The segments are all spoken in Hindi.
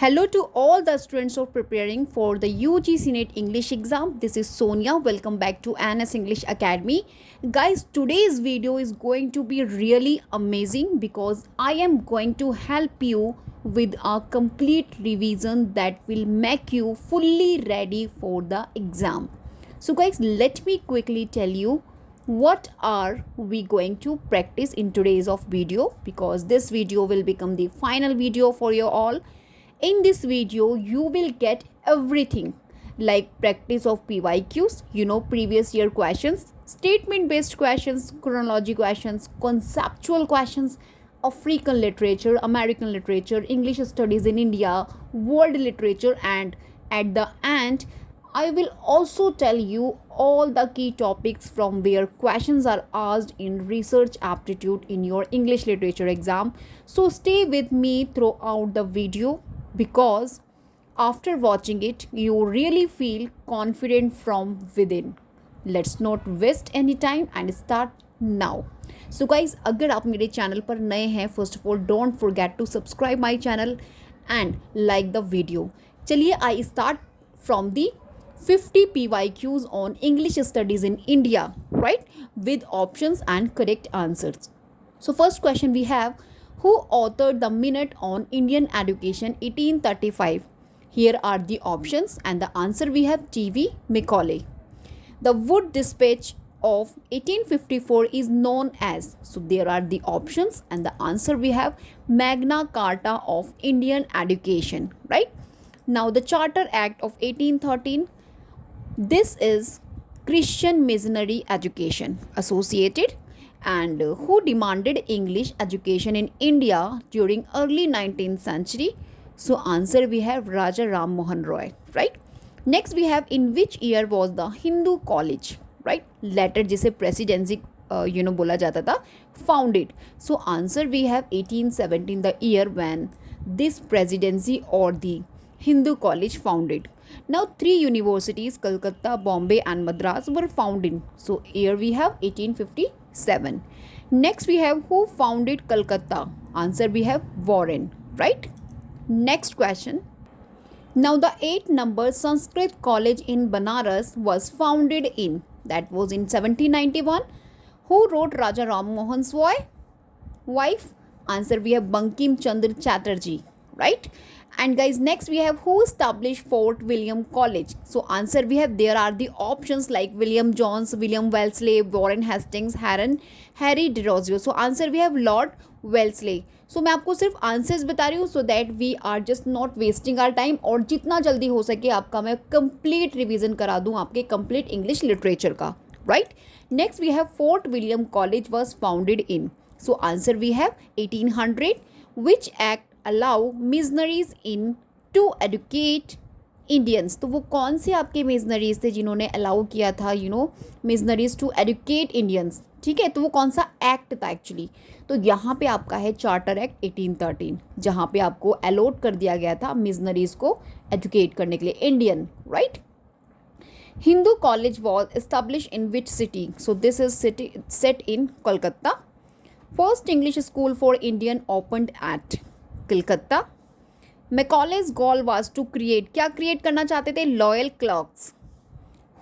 Hello to all the students of preparing for the UGC NET English exam. This is Sonia. Welcome back to NS English Academy. Guys, today's video is going to be really amazing because I am going to help you with a complete revision that will make you fully ready for the exam. So guys, let me quickly tell you what are we going to practice in today's of video, because this video will become the final video for you all. In this video you will get everything like practice of PYQs, previous year questions, statement based questions, chronology questions, conceptual questions, African literature, American literature, English studies in India, world literature, and at the end I will also tell you all the key topics from where questions are asked in research aptitude in your English literature exam. So stay with me throughout the video, because after watching it you really feel confident from within. Let's not waste any time and start now. So guys, अगर आप मेरे चैनल पर नए हैं, first of all don't forget to subscribe my channel and like the video. चलिए I start from the 50 PYQs on English studies in India, right? With options and correct answers. So first question we have, who authored the Minute on Indian Education 1835? Here are the options and the answer we have T.V. Macaulay. The Wood Dispatch of 1854 is known as, so there are the options and the answer we have Magna Carta of Indian Education, right? Now the Charter Act of 1813, this is Christian Missionary Education Associated, and who demanded English education in India during early 19th century? So answer we have Raja Ram Mohan Roy, right? Next we have, in which year was the Hindu College, right? Later जिसे presidency बोला जाता था, founded. So answer we have 1817, the year when this presidency or the Hindu College founded. Now 3 universities, Calcutta, Bombay and Madras, were founded. So here we have 1857. Next we have, who founded Calcutta? Answer we have Warren, right? Next question. Now the 8 number Sanskrit College in Banaras was founded in, that was in 1791. Who wrote Raja Ram Mohan's wife? Answer we have Bankim Chandra Chatterjee, right? And guys, next we have, who established Fort William College? So answer we have, there are the options like William Jones, William Wellesley, Warren Hastings, Harry de Rozio. So answer we have Lord Wellesley. So मैं आपको सिर्फ आंसर्स बता रही हूँ so that we are just not wasting our time, और जितना जल्दी हो सके आपका मैं कंप्लीट रिवीजन करा दूँ आपके कंप्लीट इंग्लिश लिटरेचर का, right? Next we have Fort William college was founded in, so answer we have 1800. Which act allow missionaries in to educate Indians? तो वो कौन से आपके मिशनरीज थे जिन्होंने अलाउ किया था मिशनरीज टू एडुकेट इंडियंस? ठीक है, तो वो कौन सा एक्ट था एक्चुअली? तो यहाँ पे आपका है चार्टर एक्ट 1813, जहाँ पे आपको अलॉट कर दिया गया था मिशनरीज को एजुकेट करने के लिए Indian, right? Hindu college was establish in which city? So this is city set in Kolkata. First English school for Indian opened at Calcutta. Macaulay's goal was to create, क्या क्रिएट करना चाहते थे? Loyal clerks.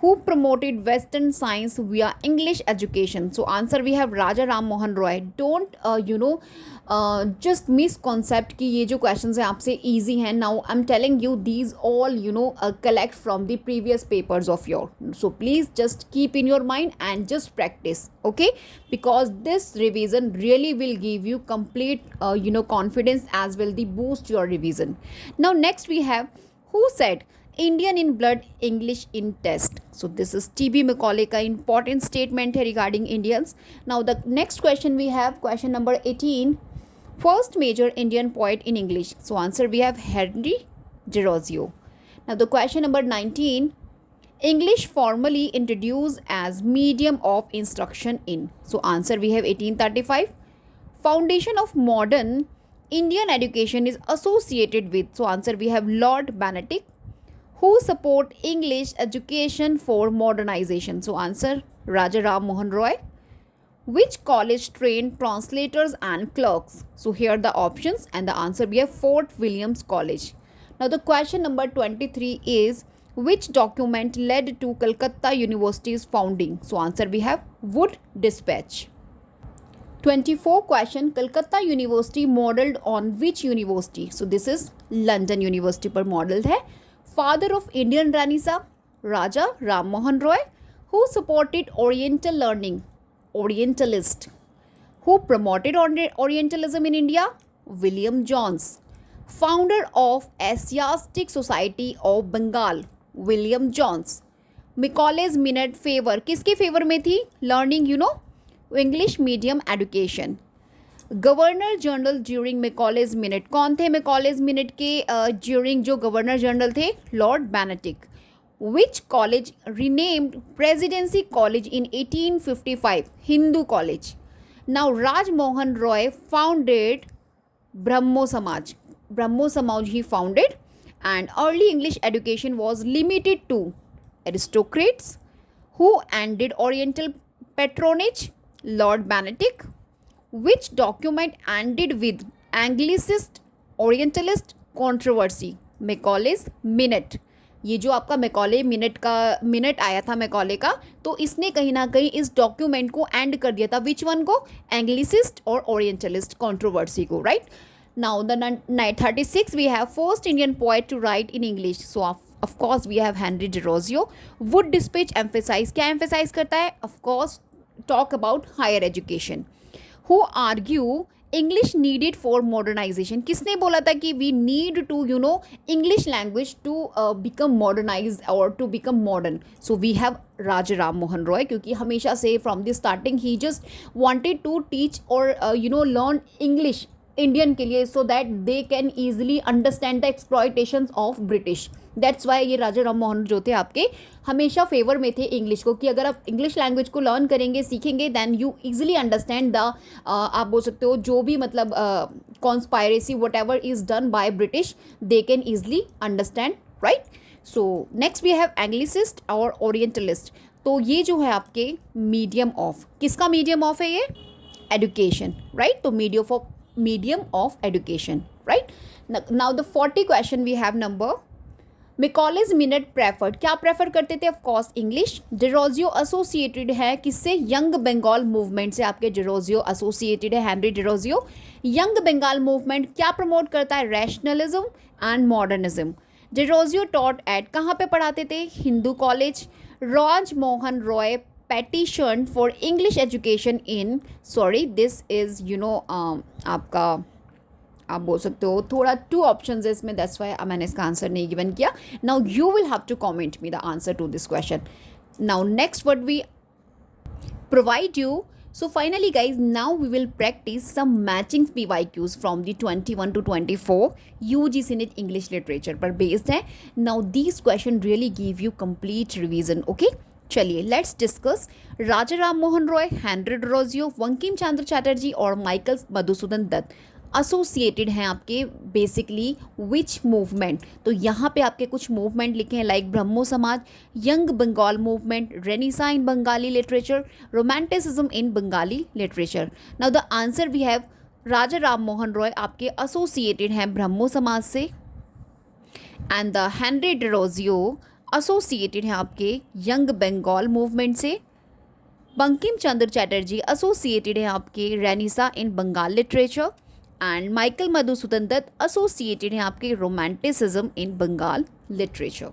Who promoted Western science via English education? So answer we have Raja Ram Mohan Roy. Don't just miss concept कि ये जो questions हैं आपसे easy हैं. Now I'm telling you these all collect from the previous papers of your. So please just keep in your mind and just practice, okay? Because this revision really will give you complete confidence as well the boost your revision. Now next we have, who said Indian in blood, English in test? So this is T.B. Macaulay का important statement है regarding Indians. Now the next question we have, question number 18. First major Indian poet in English. So answer we have Henry de Rozio. Now the question number 19. English formally introduced as medium of instruction in. So answer we have 1835. Foundation of modern Indian education is associated with. So answer we have Lord Bentinck. Who support English education for modernization? So answer Raja Ram Mohan Roy. Which college trained translators and clerks? So here are the options and the answer we have Fort Williams College. Now the question number 23 is, which document led to Calcutta University's founding? So answer we have Wood Dispatch. 24 question, Calcutta University modeled on which university? So this is London University पर modeled है. Father of Indian Renaissance, Raja Ram Mohan Roy. Who supported Oriental learning? Orientalist. Who promoted Orientalism in India? William Jones. Founder of Asiatic Society of Bengal, William Jones. Macaulay's Minute favor, किसके फेवर में थी? Learning, English medium education. Governor general during Macaulay's minute, कौन थे मैकॉलेज मिनट के ड्यूरिंग जो गवर्नर जनरल थे? Lord Bentinck. Which college renamed presidency college in 1855? Hindu college. Now Rajmohan Roy founded Brahmo Samaj. Brahmo Samaj he founded. And early English education was limited to aristocrats. Who ended oriental patronage? Lord Benedict. Which document ended with Anglicist Orientalist controversy? Macaulay's Minute. ये जो आपका मैकॉले मिनट आया था मैकॉले का, तो इसने कहीं ना कहीं इस डॉक्यूमेंट को एंड कर दिया था. विच वन को? एंग्लिसिस्ट और ओरिएंटलिस्ट कंट्रोवर्सी को, right. Now the 36 we have first Indian poet to write in English. So of course we have Henry Derozio. Wood dispatch emphasize, क्या एम्फेसाइज करता है? Of course talk about higher education. Who argue English needed for modernization? किसने बोला था कि we need to English language to become modernized or to become modern? So we have Raja Ram Mohan Roy, क्योंकि हमेशा से from the starting he just wanted to teach or learn English Indian के लिए, so that they can easily understand the exploitations of British. That's why ये राजा राम मोहन जो थे आपके हमेशा फेवर में थे इंग्लिश को, कि अगर आप इंग्लिश लैंग्वेज को लर्न करेंगे, सीखेंगे, then you easily understand the आप बोल सकते हो जो भी मतलब conspiracy whatever is done by British, they can easily understand, right. So next we have Anglicist और ओरिएंटलिस्ट. तो ये जो है आपके मीडियम ऑफ, किसका मीडियम ऑफ है ये? Education, right. तो medium of education, right. Now the 40 question we have number. Macaulay's Minute preferred, क्या प्रेफर करते थे? Of course English. Derozio associated है किससे? यंग बंगाल मूवमेंट से आपके डिरोजियो एसोसिएटेड है, Henry Derozio. Young Bengal movement क्या प्रमोट करता है? Rationalism and modernism. Derozio taught at, कहाँ पे पढ़ाते थे? Hindu college. Raj Mohan Roy petition for English education in, sorry this is आपका आप बोल सकते हो थोड़ा 2 ऑप्शंस है इसमें, दैट्स वाई मैंने इसका आंसर नहीं गिवन किया. Now you will have to comment me the answer to this question. Now next what we provide you. So finally guys, now we will practice some matching PYQs from the 21 to 24 UG Senate English Literature पर based है. Now these questions really give you complete revision, okay. चलिए let's discuss. Raja Ram Mohan Roy, Henry Derozio, Bankim Chandra Chatterjee और माइकल मधुसूदन दत्त एसोसिएटेड हैं आपके बेसिकली विच मूवमेंट? तो यहाँ पे आपके कुछ मूवमेंट लिखे हैं like Brahmo Samaj, young Bengal movement, renaissance in Bengali literature, romanticism in Bengali literature. Now the answer we have Raja Ram Mohan Roy आपके एसोसिएटेड हैं ब्रह्मो समाज से, and the Henry Derozio associated हैं आपके यंग बंगाल मूवमेंट से. बंकिम चंद्र चटर्जी एसोसिएटेड हैं आपके renaissance in Bengal literature, and Michael Madhusudan Dutt associated हैं आपके romanticism in Bengal literature.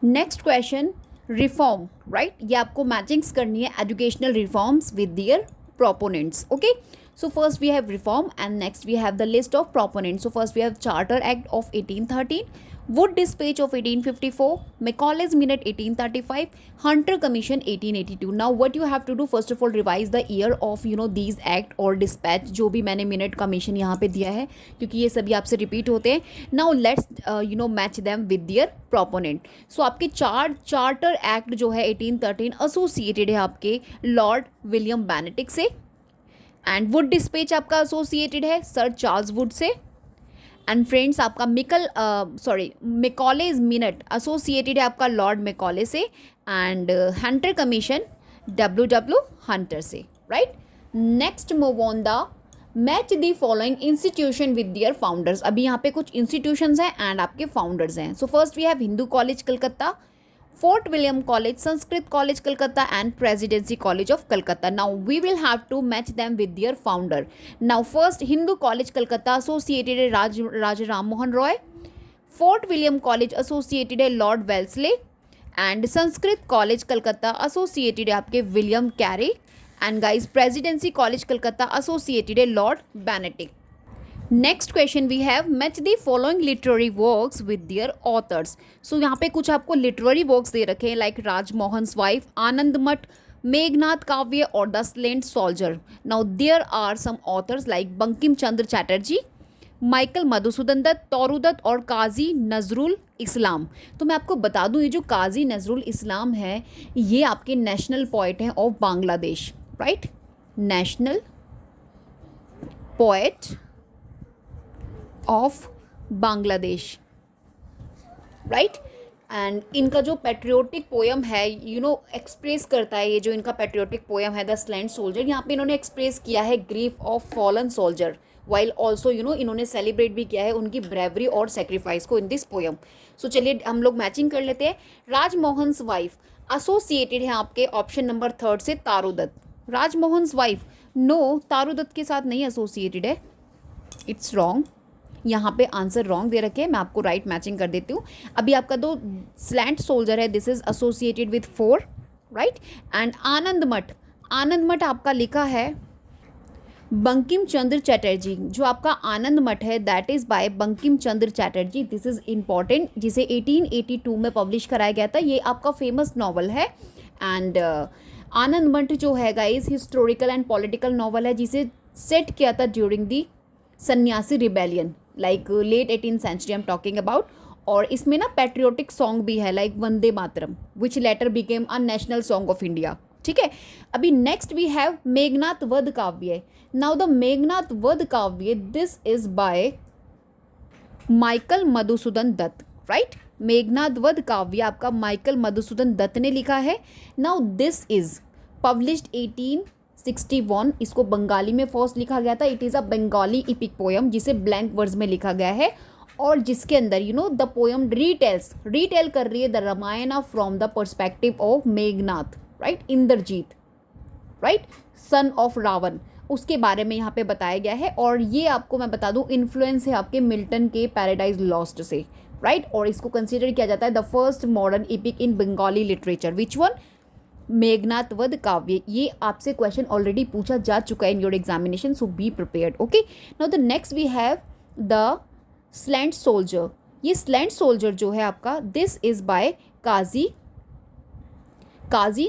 Next question, reform, right. ये आपको मैचिंग्स करनी है educational reforms with their proponents, okay. So first we have reform and next we have the list of proponents. So first we have Charter Act of 1813, Wood Dispatch of 1854, Macaulay's Minute 1835, Hunter Commission 1882. Now what you have to do, first of all revise the year of these act or dispatch जो भी मैंने minute commission यहाँ पे दिया है, क्योंकि ये सभी आपसे repeat होते हैं. Now let's match them with their proponent. So आपके चार्टर एक्ट जो है 1813 एसोसिएटेड है आपके लॉर्ड विलियम बेनेटिक से, एंड वुड डिस्पैच आपका एसोसिएटेड है सर चार्ल्स वुड से, एंड फ्रेंड्स आपका मैकॉलेज मिनट एसोसिएटेड है आपका लॉर्ड मैकॉले से, and Hunter commission W Hunter से, right. Next move on the match the following institution with their founders. अभी यहाँ पे कुछ इंस्टीट्यूशंस हैं एंड आपके फाउंडर्स हैं। So first we have Hindu college Calcutta, Fort William college, Sanskrit college Calcutta and presidency college of Calcutta. Now we will have to match them with their founder. Now first Hindu College Calcutta associated है Raja Ram Mohan Roy, Fort William College associated है Lord Wellesley and Sanskrit college Calcutta associated है आपके William Carey and guys presidency college Calcutta associated है lord Bentinck. Next question we have match the following literary works with their authors. So यहाँ पे कुछ आपको लिटरेरी वर्क्स दे रखे हैं लाइक राजमोहन्स वाइफ, आनंद मठ, मेघनाथ काव्य और the slant soldier. Now there are some authors like Bankim Chandra Chatterjee, Michael Madhusudan Dutt, Toru Dutt और काजी नजरुल इस्लाम. तो मैं आपको बता दूं ये जो काजी नजरुल इस्लाम है ये आपके नेशनल पोएट हैं of Bangladesh, right. National poet of Bangladesh, right. And इनका जो पेट्रियोटिक पोयम है एक्सप्रेस करता है, ये जो इनका पेट्रियोटिक पोयम है द स्लेंट सोल्जर, यहाँ पे इन्होंने एक्सप्रेस किया है grief of fallen soldier while also इन्होंने सेलिब्रेट भी किया है उनकी ब्रेवरी और सेक्रीफाइस को इन दिस पोयम. सो चलिए हम लोग मैचिंग कर लेते हैं. राजमोहन्स वाइफ एसोसिएटेड है आपके ऑप्शन नंबर 3 से तारूदत्त. राजमोहन्स वाइफ नो, तारूदत्त के साथ नहीं एसोसिएटेड है, इट्स रॉन्ग. यहाँ पे आंसर रॉन्ग दे रखे हैं, मैं आपको राइट मैचिंग कर देती हूँ. अभी आपका दो स्लैंट सोल्जर है, this is associated with 4, right. And Anand Math, Anand मठ आपका लिखा है बंकिम चंद्र चैटर्जी. जो आपका आनंद मठ है that is by Bankim Chandra Chatterjee. This is important, जिसे 1882 में पब्लिश कराया गया था. ये आपका फेमस नॉवल है. एंड आनंद मठ जो है guys historical and political novel है जिसे सेट किया था during the sannyasi rebellion like late 18th century I am talking about. और इसमें ना पैट्रियोटिक सॉन्ग भी है like Vande Mataram which later became a national song of India. ठीक है. अभी next we have Meghnath Vadh काव्य. Now the Meghnad Vadh Kavya this is by Michael Madhusudan Dutt, right. Meghnad Vadh Kavya आपका माइकल मधुसूदन दत्त ने लिखा है. Now this is published 1861. इसको बंगाली में फर्स्ट लिखा गया था. It is a Bengali epic poem जिसे ब्लैंक वर्ड्स में लिखा गया है और जिसके अंदर द पोयम रिटेल कर रही है the Ramayan from the perspective of Meghnad, right. Indrajit, right, son of Ravan, उसके बारे में यहाँ पे बताया गया है. और ये आपको मैं बता दूँ इन्फ्लुएंस है आपके मिल्टन के पैराडाइज लॉस्ट से, राइट. और इसको कंसिडर किया जाता है the first modern EPIC in Bengali literature. Which one? Meghnath Vadh काव्य. ये आपसे क्वेश्चन ऑलरेडी पूछा जा चुका है in your examination, so be prepared. Okay. Now the next we have the slant soldier. ये स्लेंट सोल्जर जो है आपका this is by Kazi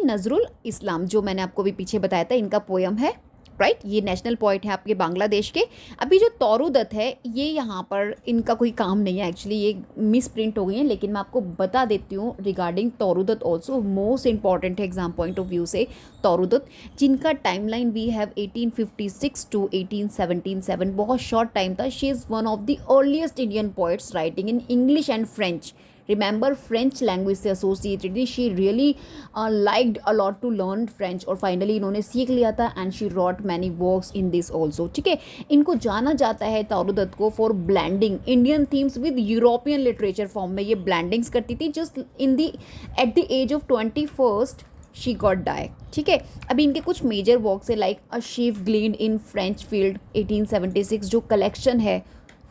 Nazrul Islam, जो मैंने आपको भी पीछे बताया था इनका पोयम है, राइट. ये नेशनल पोइट है आपके बांग्लादेश के. अभी जो तौरूदत्त है ये यहाँ पर इनका कोई काम नहीं है एक्चुअली, ये मिस प्रिंट हो गई है, लेकिन मैं आपको बता देती हूँ रिगार्डिंग तौरूदत्त ऑल्सो. मोस्ट इंपॉर्टेंट है एग्जाम पॉइंट ऑफ व्यू से तौरूदत्त, जिनका टाइमलाइन वी हैव 1856 to 1877. बहुत शॉर्ट टाइम था. She is one of the earliest Indian poets writing in English and French. Remember French language से एसोसिएटेड थी. She really liked a lot to learn French और फाइनली इन्होंने सीख लिया था and she wrote many works in this also. ठीक है. इनको जाना जाता है तौरूदत्त को for blending Indian themes with European literature form में ये ब्लैंडिंग्स करती थी. Just in the at the age of 21st she got die. ठीक है. अभी इनके कुछ मेजर वर्क्स है like a sheaf gleaned in French field 1876 जो कलेक्शन है,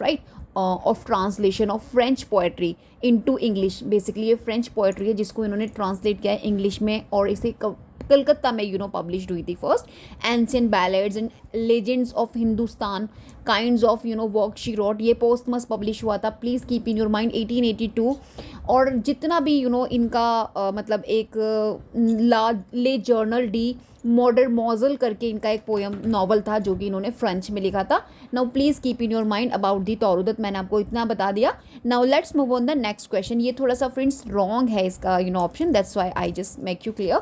right, of translation of French poetry into English. Basically ये फ्रेंच पोएट्री है जिसको इन्होंने ट्रांसलेट किया है इंग्लिश में और इसे कलकत्ता में पब्लिश्ड हुई थी first. Ancient ballads and legends of Hindustan kinds of work she wrote, ये पोस्टमस पब्लिश हुआ था. Please keep in your mind 1882. और जितना भी इनका मतलब एक ले जर्नल डी मॉडर्न मॉजल करके इनका एक पोयम नॉवल था जो कि इन्होंने फ्रेंच में लिखा था. Now please keep in your mind about the Toru Dutt. मैंने आपको इतना बता दिया. Now let's move on the next question. ये थोड़ा सा फ्रेंड्स रॉन्ग है इसका option, that's why I just make you clear.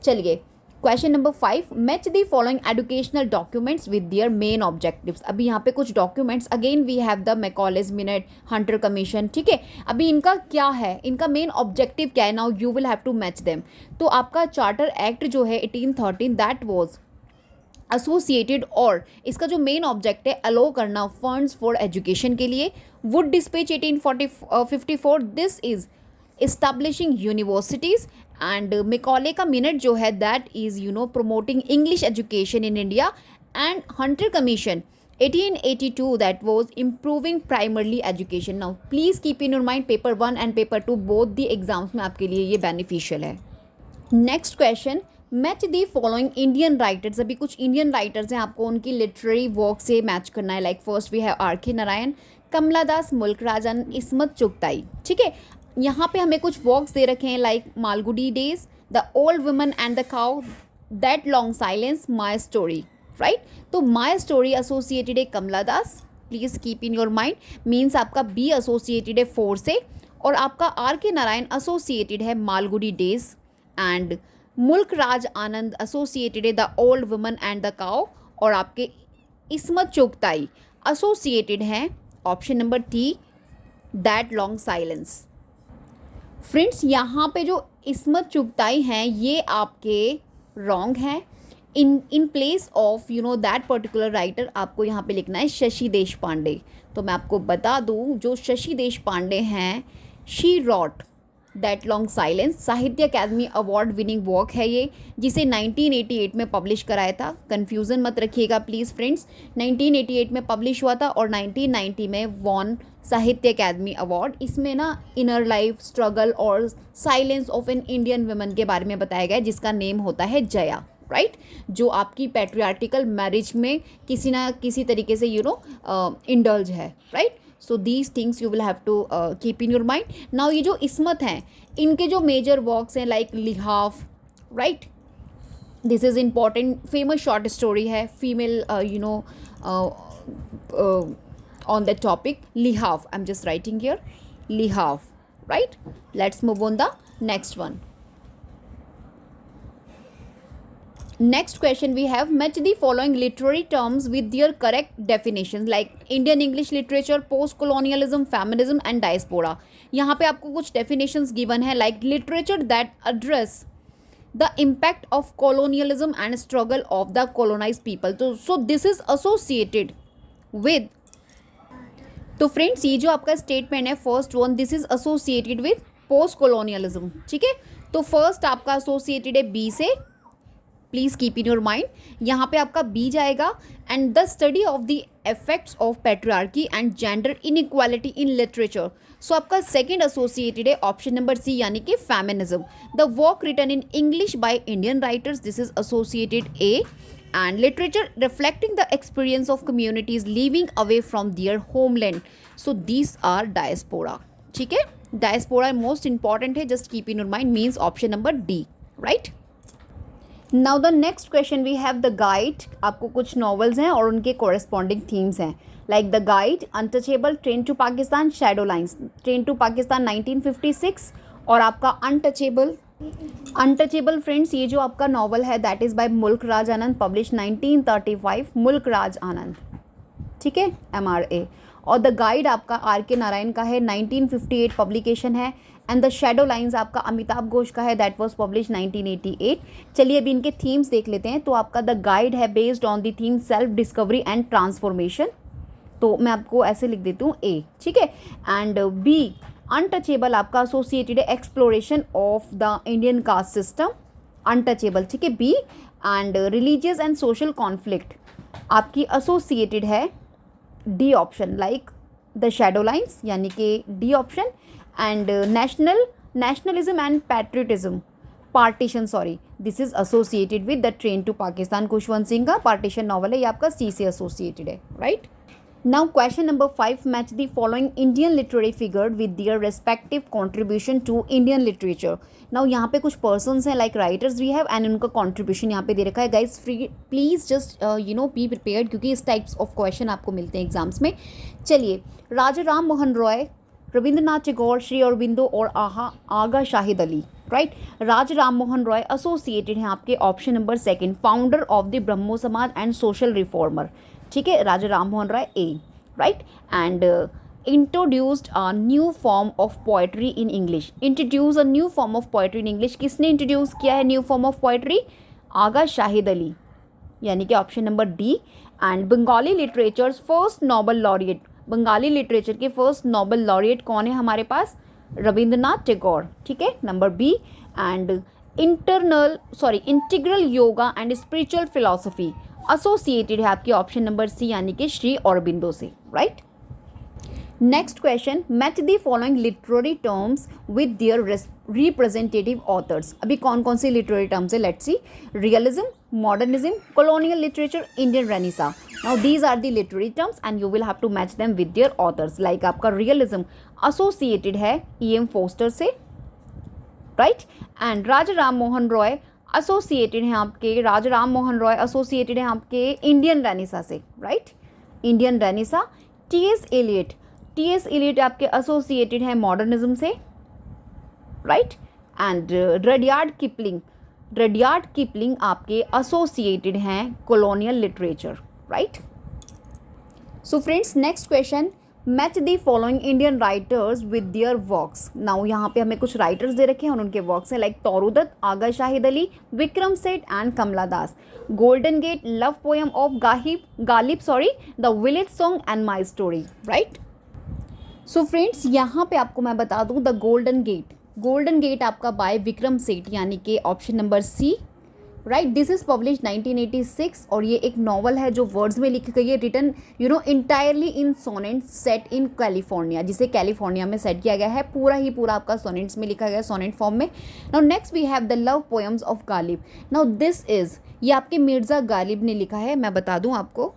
चलिए question number 5. Match the following educational documents with their main objectives. अभी यहाँ पे कुछ documents again we have the Macaulay's minute Hunter commission. ठीक है. अभी इनका क्या है, इनका मेन ऑब्जेक्टिव क्या है? Now you will have to match them. तो आपका चार्टर एक्ट जो है 1813 दैट वाज एसोसिएटेड, और इसका जो मेन ऑब्जेक्ट है अलो करना फंड्स फॉर एजुकेशन के लिए। Wood dispatch 1854, this is establishing universities. And Macaulay का मिनट जो है that is promoting English education in India. And Hunter commission 1882 that was improving primarily education. Now please keep in your mind paper 1 and paper 2 both the exams में आपके लिए ये beneficial है। Next question, match the following Indian writers. अभी कुछ इंडियन राइटर्स हैं, आपको उनकी लिटरेरी वर्क से मैच करना है। Like first we have R K Narayan, कमला दास, मुल्क राजन, इस्मत चुगताई। ठीक है, यहाँ पे हमें कुछ वर्क्स दे रखे हैं like Malgudi days, the old woman and the cow, that long silence, my story. Right, तो माई स्टोरी एसोसिएटेड है Kamala Das, please keep in your mind, means आपका बी एसोसिएटेड है 4 से, और आपका आर के नारायण एसोसिएटेड है मालगुडी डेज, एंड मुल्क राज आनंद एसोसिएटेड है the old woman and the cow, और आपके इस्मत चुगताई एसोसिएटेड हैं option number T, that long silence. Friends, यहाँ पे जो इस्मत चुगताई हैं ये आपके रॉन्ग हैं। In place of that particular writer आपको यहाँ पे लिखना है शशि देश पांडे। तो मैं आपको बता दूँ, जो शशि देश पांडे हैं, she wrote that long silence, Sahitya Akademi award winning work है ये, जिसे 1988 में पब्लिश कराया था। कन्फ्यूज़न मत रखिएगा प्लीज़ फ्रेंड्स, 1988 में पब्लिश हुआ था और 1990 में वॉन साहित्य अकादमी अवार्ड। इसमें ना इनर लाइफ स्ट्रगल और silence of an Indian woman के बारे में बताया गया है, जिसका नेम होता है जया। राइट, जो आपकी पैट्रियार्टिकल मैरिज में किसी ना किसी तरीके से इंडल्ज है। Right, so these things you will have to keep in your mind. Now ये जो इस्मत हैं, इनके जो मेजर वर्क्स हैं like Lihaf, right, this is important, famous short story है, female on the topic Lihaf, I am just writing here Lihaf. Right, let's move on the next one. Next question we have, match the following literary terms with their correct definitions like Indian English literature, post colonialism, feminism and diaspora। यहाँ पे आपको कुछ definitions given है like literature that address the impact of colonialism and struggle of the colonized people। तो so this is associated with, तो फ्रेंड्स ये जो आपका स्टेटमेंट है first one, this is associated with post colonialism. ठीक है, तो फर्स्ट आपका एसोसिएटेड है बी से, please keep in your mind, यहाँ पे आपका बी जाएगा। And the study of the effects of patriarchy and gender inequality in literature. So आपका सेकंड एसोसिएटेड है ऑप्शन नंबर सी, यानी कि feminism. The work written in English by Indian writers, this is associated A. and literature reflecting the experience of communities living away from their homeland, so these are diaspora। ठीक है, diaspora most important है, just keep in your mind, means option number D, right। now the next question we have the guide। आपको कुछ novels हैं और उनके corresponding themes हैं like the guide, untouchable, train to Pakistan, shadow lines, train to Pakistan 1956, और आपका अनटचेबल फ्रेंड्स ये जो आपका नॉवल है दैट इज़ बाय मुल्क राज आनंद, पब्लिश 1935, मुल्क राज आनंद। ठीक है, MRA। और द गाइड आपका आर के नारायण का है, 1958 पब्लिकेशन है। एंड द शैडो लाइंस आपका अमिताभ घोष का है, दैट वाज पब्लिश 1988। चलिए अभी इनके थीम्स देख लेते हैं। तो आपका द गाइड है based on the theme self discovery and transformation, तो मैं आपको ऐसे लिख देती हूँ ए। ठीक है, एंड बी अनटचेबल आपका एसोसिएटेड है exploration of the Indian caste system, untouchable. ठीक है, B. And religious and social conflict आपकी एसोसिएटेड है D option, like the shadow lines, यानी कि D option. And nationalism and patriotism, partition, sorry, this is associated with the train to Pakistan, Khushwant Singh का पार्टीशन नॉवल है, ये आपका सी से एसोसिएटेड है। Right, now question number 5, match the following Indian literary figure with their respective contribution to Indian literature। now यहाँ पे कुछ persons हैं like writers we have and उनका contribution यहाँ पे दे रखा है। guys please just be prepared, क्योंकि इस types of question आपको मिलते हैं एग्जाम्स में। चलिए, राजा राम मोहन रॉय, रविंद्रनाथ टैगोर, श्री अरबिंदो और आगा शाहिद अली। राइट, राज राम मोहन रॉय एसोसिएटेड हैं आपके option number second, founder of the Brahmo Samaj and social reformer. ठीक है, Raja Ram Mohan Roy A. Right, and introduced a new form of poetry in English, introduce a new form of poetry in English, किसने इंट्रोड्यूस किया है new form of poetry? Agha Shahid Ali. यानी कि option number D. And Bengali literatures first Nobel laureate, Bengali literature के फर्स्ट नोबल लॉरिएट कौन है हमारे पास? रविंद्रनाथ टैगोर, ठीक है, number B. And integral yoga and spiritual philosophy associated है आपकी ऑप्शन नंबर सी, यानी कि श्री औरबिंदो से, right. Next question, match the following literary terms with their representative authors. अभी कौन कौन सी लिटरेरी टर्म्स है, let's see. Realism, modernism, colonial literature, Indian Renaissance. Now these are the literary terms and you will have to match them with their authors. Like आपका realism associated है E.M. फोस्टर से, right. And Raja Ram Mohan Roy associated है आपके, राजा राम मोहन रॉय एसोसिएटेड है आपके इंडियन रेनेसा से, right, Indian Renaissance. T S Eliot आपके एसोसिएटेड है मॉडर्निज्म से, राइट। एंड रडियार्ड किपलिंग आपके एसोसिएटेड हैं colonial literature, right. So friends, next question, match the following Indian writers with their works. Now यहाँ पे हमें कुछ राइटर्स दे रखे हैं और उनके वर्क्स हैं, like Toru Dutt, Agha Shahid Ali, Vikram Seth and Kamala Das. Golden gate, love poem of Ghalib, the village song and my story, right. So friends, यहाँ पे आपको मैं बता दूँ द गोल्डन गेट आपका बाय विक्रम सेठ, यानी कि option number C, right. This is publish 1986 और ये एक नॉवल है जो वर्ड्स में लिखी गई है, written entirely in sonnets set in California, जिसे कैलिफोर्निया में सेट किया गया है। पूरा ही पूरा आपका सोनेट्स में लिखा गया है, सोनेट फॉर्म में। Now next we have the love poems of Ghalib. Now this is, ये आपके मिर्ज़ा गालिब ने लिखा है, मैं बता दूँ आपको।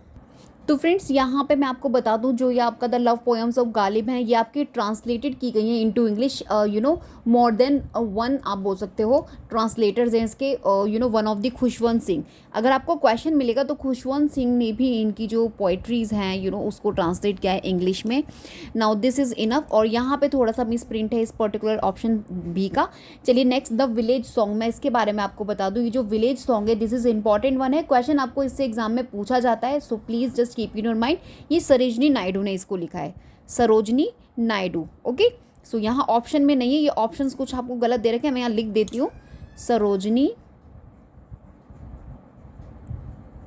तो फ्रेंड्स, यहाँ पे मैं आपको बता दूँ जो ये आपका the love poems of Ghalib हैं, ये आपकी ट्रांसलेटेड की गई हैं इनटू इंग्लिश, मोर देन वन आप बोल सकते हो ट्रांसलेटर्स हैं इसके, one of the Khushwant Singh. अगर आपको क्वेश्चन मिलेगा तो खुशवंत सिंह ने भी इनकी जो पोइट्रीज़ हैं उसको ट्रांसलेट किया है इंग्लिश में। नाउ दिस इज़ इनफ, और यहाँ पे थोड़ा सा मिस प्रिंट है इस पर्टिकुलर ऑप्शन बी का। चलिए नेक्स्ट, द विलेज सॉन्ग, मैं इसके बारे में आपको बता दूँ। ये जो विलेज सॉन्ग है, दिस इज़ इंपॉर्टेंट वन है, क्वेश्चन आपको इससे एग्जाम में पूछा जाता है, so please just keep in your mind. ये सरोजनी नायडू ने इसको लिखा है, सरोजनी नायडू, ओके। सो यहाँ ऑप्शन में नहीं है, ये ऑप्शंस कुछ आपको गलत दे रखे हैं, मैं यहाँ लिख देती हूँ, सरोजनी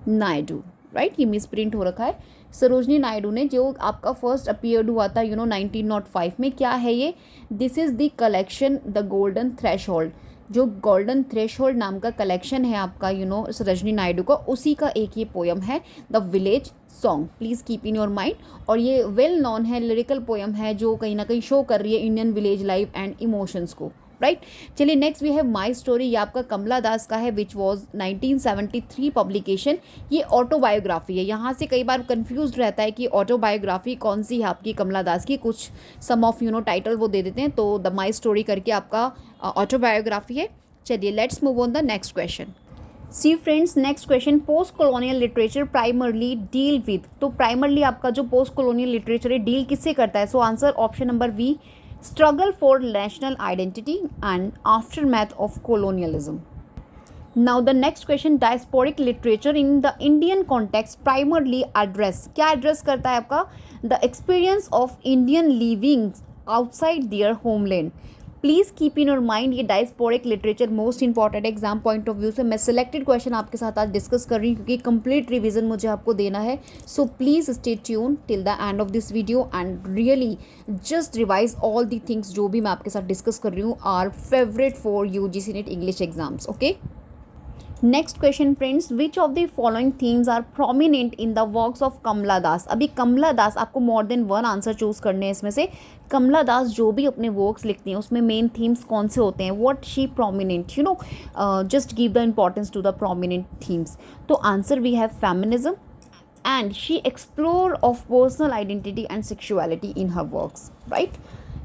नायडू, राइट। ये मिस प्रिंट हो रखा है, सरोजनी नायडू ने, जो आपका फर्स्ट अपीयर्ड हुआ था 1905 में। क्या है ये? This is the collection the golden threshold, जो गोल्डन थ्रेशोल्ड नाम का कलेक्शन है आपका सरोजनी नायडू का, उसी का एक ये पोएम है the village song, please keep in your mind. और ये वेल नॉन है, लिरिकल पोएम है जो कहीं ना कहीं शो कर रही है Indian village life and emotions को, राइट। चलिए next we have my story, ये आपका कमला दास का है, विच वॉज 1973 पब्लिकेशन। ये ऑटोबायोग्राफी है, यहाँ से कई बार कंफ्यूज रहता है कि ऑटोबायोग्राफी कौन सी है आपकी कमला दास की, कुछ सम ऑफ टाइटल वो दे देते हैं, तो द माई स्टोरी करके आपका ऑटोबायोग्राफी है। चलिए let's move on the next question. See friends, next question, post colonial literature primarily deal with. तो प्राइमरली आपका जो पोस्ट कॉलोनियल लिटरेचर है डील किससे करता है? So answer option number B, struggle for national identity and aftermath of colonialism. Now the next question, diasporic literature in the Indian context primarily address, क्या address करता है आपका? The experience of Indian living outside their homeland. Please keep in your mind, ये diasporic literature most important exam point of view से मैं सिलेक्टेड क्वेश्चन आपके साथ आज डिस्कस कर रही हूँ, क्योंकि कंप्लीट रिवीजन मुझे आपको देना है। So please stay tune till the end of this video and really just revise all the things जो भी मैं आपके साथ डिस्कस कर रही हूँ are favourite for UGC NET English exams, okay. Next question friends, which of the following themes are prominent in the works of Kamala Das. अभी कमला दास, आपको more than one answer choose करने हैं इसमें से। कमला दास जो भी अपने वर्क्स लिखती हैं उसमें मेन थीम्स कौन से होते हैं? What she prominent, just give the importance to the prominent themes. तो answer we have feminism and she explore of personal identity and sexuality in her works, right.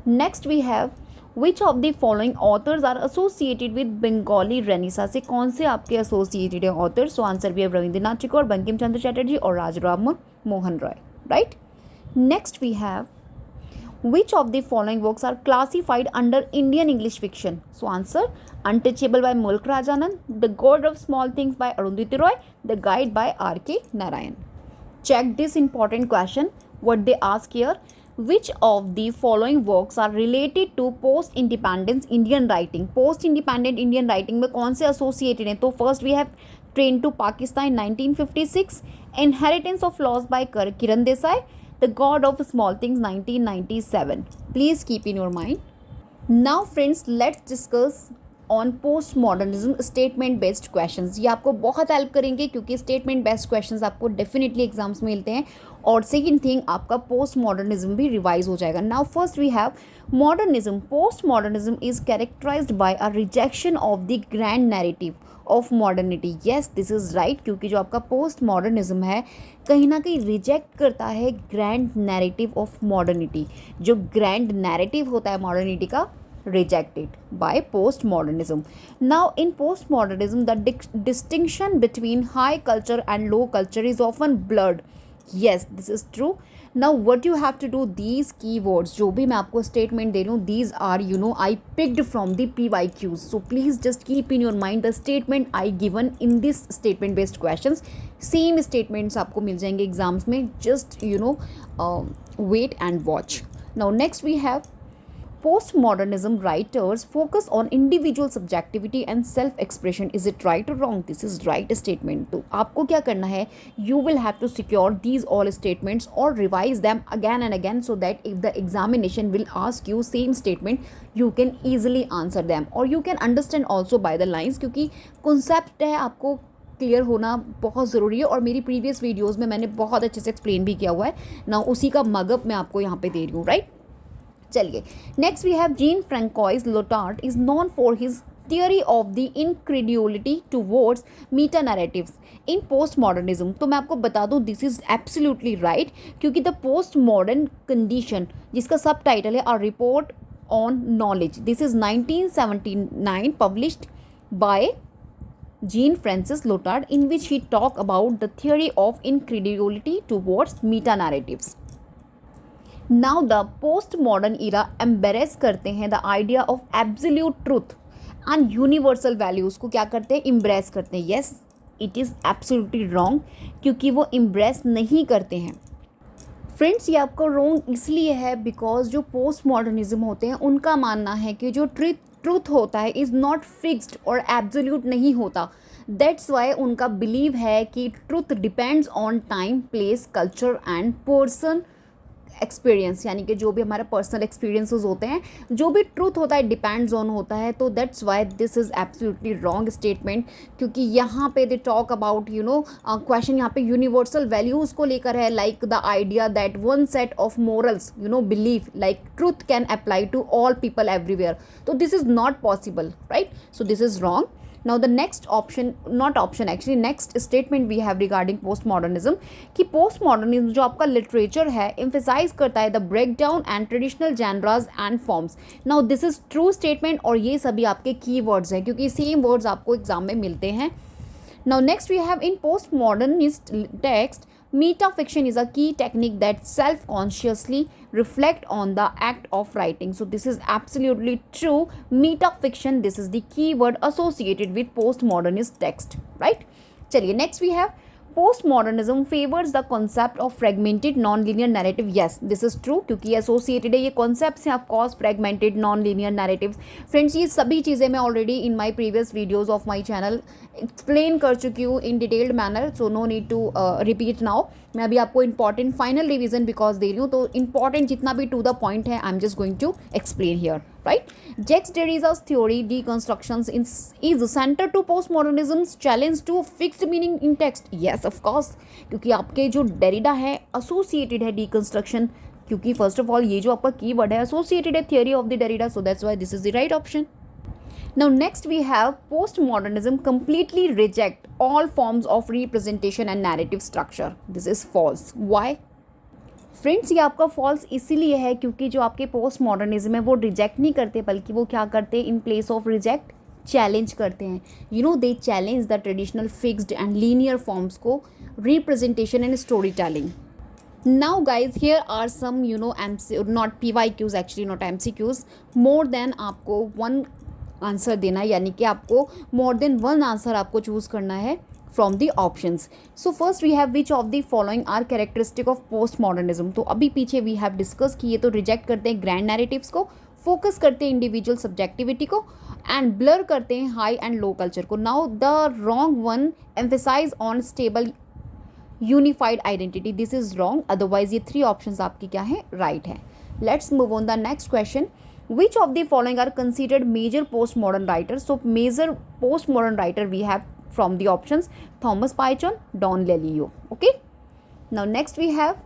Next we have which of the following authors are associated with Bengali renaissance. से कौन से आपके एसोसिएटेड है ऑथर्स? सो आंसर भी है रविंद्रनाथ टैगोर, बंकिम चंद्र चटर्जी और Rajaram Mohan Roy, right. Next we have which of the following works are classified under Indian English fiction? So answer, Untouchable by Mulk Rajanand, The God of Small Things by Arundhati Roy, The Guide by R.K. Narayan. Check this important question, what they ask here. Which of the following works are related to post-independence Indian writing? Post-independent Indian writing में कौन से associated हैं? तो first we have train to Pakistan 1956, inheritance of loss by Kiran Desai, the God of small things 1997. Please keep in your mind. Now friends, let's discuss on post modernism statement based questions. ये आपको बहुत हेल्प करेंगे क्योंकि स्टेटमेंट बेस्ड क्वेश्चंस आपको डेफिनेटली एग्जाम्स में मिलते हैं. और सेकंड थिंग, आपका पोस्ट मॉडर्निज्म भी रिवाइज हो जाएगा. Now first we have modernism. Post modernism is characterized bye a rejection of the grand narrative of modernity. Yes, this is right, क्योंकि जो आपका पोस्ट मॉडर्निज्म है कहीं ना कहीं रिजेक्ट करता है ग्रैंड नैरेटिव ऑफ मॉडर्निटी. जो ग्रैंड नैरेटिव होता है मॉडर्निटी का, rejected by postmodernism. Now in postmodernism the distinction between high culture and low culture is often blurred. Yes, this is true. Now what you have to do, these keywords जो भी मैं आपको statement दे रही हूँ, these are I picked from the PYQs. So please just keep in your mind the statement I given in this statement based questions. Same statements आपको मिल जाएंगे exams में. Just wait and watch. Now next we have postmodernism writers focus on individual subjectivity and self-expression. Is it right or wrong? This is right statement. तो आपको क्या करना है, you will have to secure these all statements or revise them again and again so that if the examination will ask you same statement, you can easily answer them or you can understand also by the lines, क्योंकि concept है आपको क्लियर होना बहुत ज़रूरी है. और मेरी प्रीवियस वीडियोज़ में मैंने बहुत अच्छे से एक्सप्लेन भी किया हुआ है ना, उसी का मगअप मैं आपको यहाँ पे दे रही हूँ. राइट, चलिए next we have Jean Francois Lyotard is known for his theory of the incredulity towards meta narratives in post modernism. तो मैं आपको बता दूं, दिस इज एब्सोल्युटली राइट, क्योंकि द पोस्ट मॉडर्न कंडीशन, जिसका सब टाइटल है a report on knowledge, this is 1979 published by Jean Francis Lyotard, in which he talk about the theory of incredulity towards meta narratives. Now the postmodern era embrace करते हैं the idea of absolute truth and universal values को क्या करते हैं, embrace करते हैं. Yes, it is absolutely wrong, क्योंकि वो embrace नहीं करते हैं. फ्रेंड्स, ये आपका रॉन्ग इसलिए है बिकॉज जो पोस्ट मॉडर्निज्म होते हैं उनका मानना है कि जो ट्रूथ होता है इज़ नॉट फिक्स्ड और एब्सोल्यूट नहीं होता. दैट्स वाई उनका बिलीव है कि truth depends on time, place, culture and person experience. यानी कि जो भी हमारा पर्सनल एक्सपीरियंसेस होते हैं, जो भी ट्रूथ होता है डिपेंड्स ऑन होता है. तो that's why this is absolutely wrong statement, क्योंकि यहाँ पे दे टॉक अबाउट क्वेश्चन यहाँ पे यूनिवर्सल वैल्यूज़ को लेकर है, like the idea that one set of morals belief like truth can apply to all people everywhere. तो this is not possible, right? So this is wrong. Now the next option, not option actually, next statement we have regarding postmodernism कि postmodernism जो आपका literature है emphasize करता है the breakdown and traditional genres and forms. Now this is true statement और ये सभी आपके keywords हैं क्योंकि same words आपको exam में मिलते हैं. Now next we have in postmodernist text, metafiction is a key technique that self-consciously reflect on the act of writing. So this is absolutely true. Metafiction, this is the keyword associated with postmodernist text, right? चलिए next we have postmodernism favors the concept of fragmented non-linear narrative. Yes, this is true क्योंकि associated है ये concepts हैं of course, fragmented non-linear narratives. Friends, ये सभी चीज़ें मैं already in my previous videos of my channel explain कर चुकी हूँ in detailed manner, so no need to repeat now. मैं अभी आपको important final revision because दे रही हूँ, तो important जितना भी to the point है I'm just going to explain here, right? Jacques Derrida's theory deconstructions is centered to postmodernism's challenge to fixed meaning in text. Yes, of course, क्योंकि आपके जो डेरिडा है associated है deconstruction, क्योंकि first of all ये जो आपका कीवर्ड है associated है theory of the Derrida, so that's why this is the right option. Now next we have postmodernism completely reject all forms of representation and narrative structure. This is false. Why? Friends, ये आपका फॉल्स इसीलिए है क्योंकि जो आपके पोस्ट मॉडर्निज्म है वो रिजेक्ट नहीं करते, बल्कि वो क्या करते हैं, in place of reject challenge करते हैं. They challenge the traditional fixed and linear forms को, representation and story telling. Now guys, here are some not PYQs actually, not MCQs. More than आपको वन आंसर देना है, यानी कि आपको मोर देन वन आंसर आपको चूज़ करना है from the options. So first we have which of the following are characteristic of postmodernism. तो अभी पीछे we have discussed कि ये तो reject करते हैं grand narratives को. फोकस करते हैं इंडिविजुअल सब्जेक्टिविटी को एंड ब्लर करते हैं हाई एंड लो कल्चर को. Now the wrong one emphasize on stable unified identity. This is wrong. Otherwise ये 3 ऑप्शंस आपकी क्या है, राइट है. Let's move on the next question. Which of the following are considered major postmodern writers? So major postmodern writer we have from the options Thomas Pynchon, Don Lelio. Okay. Now next we have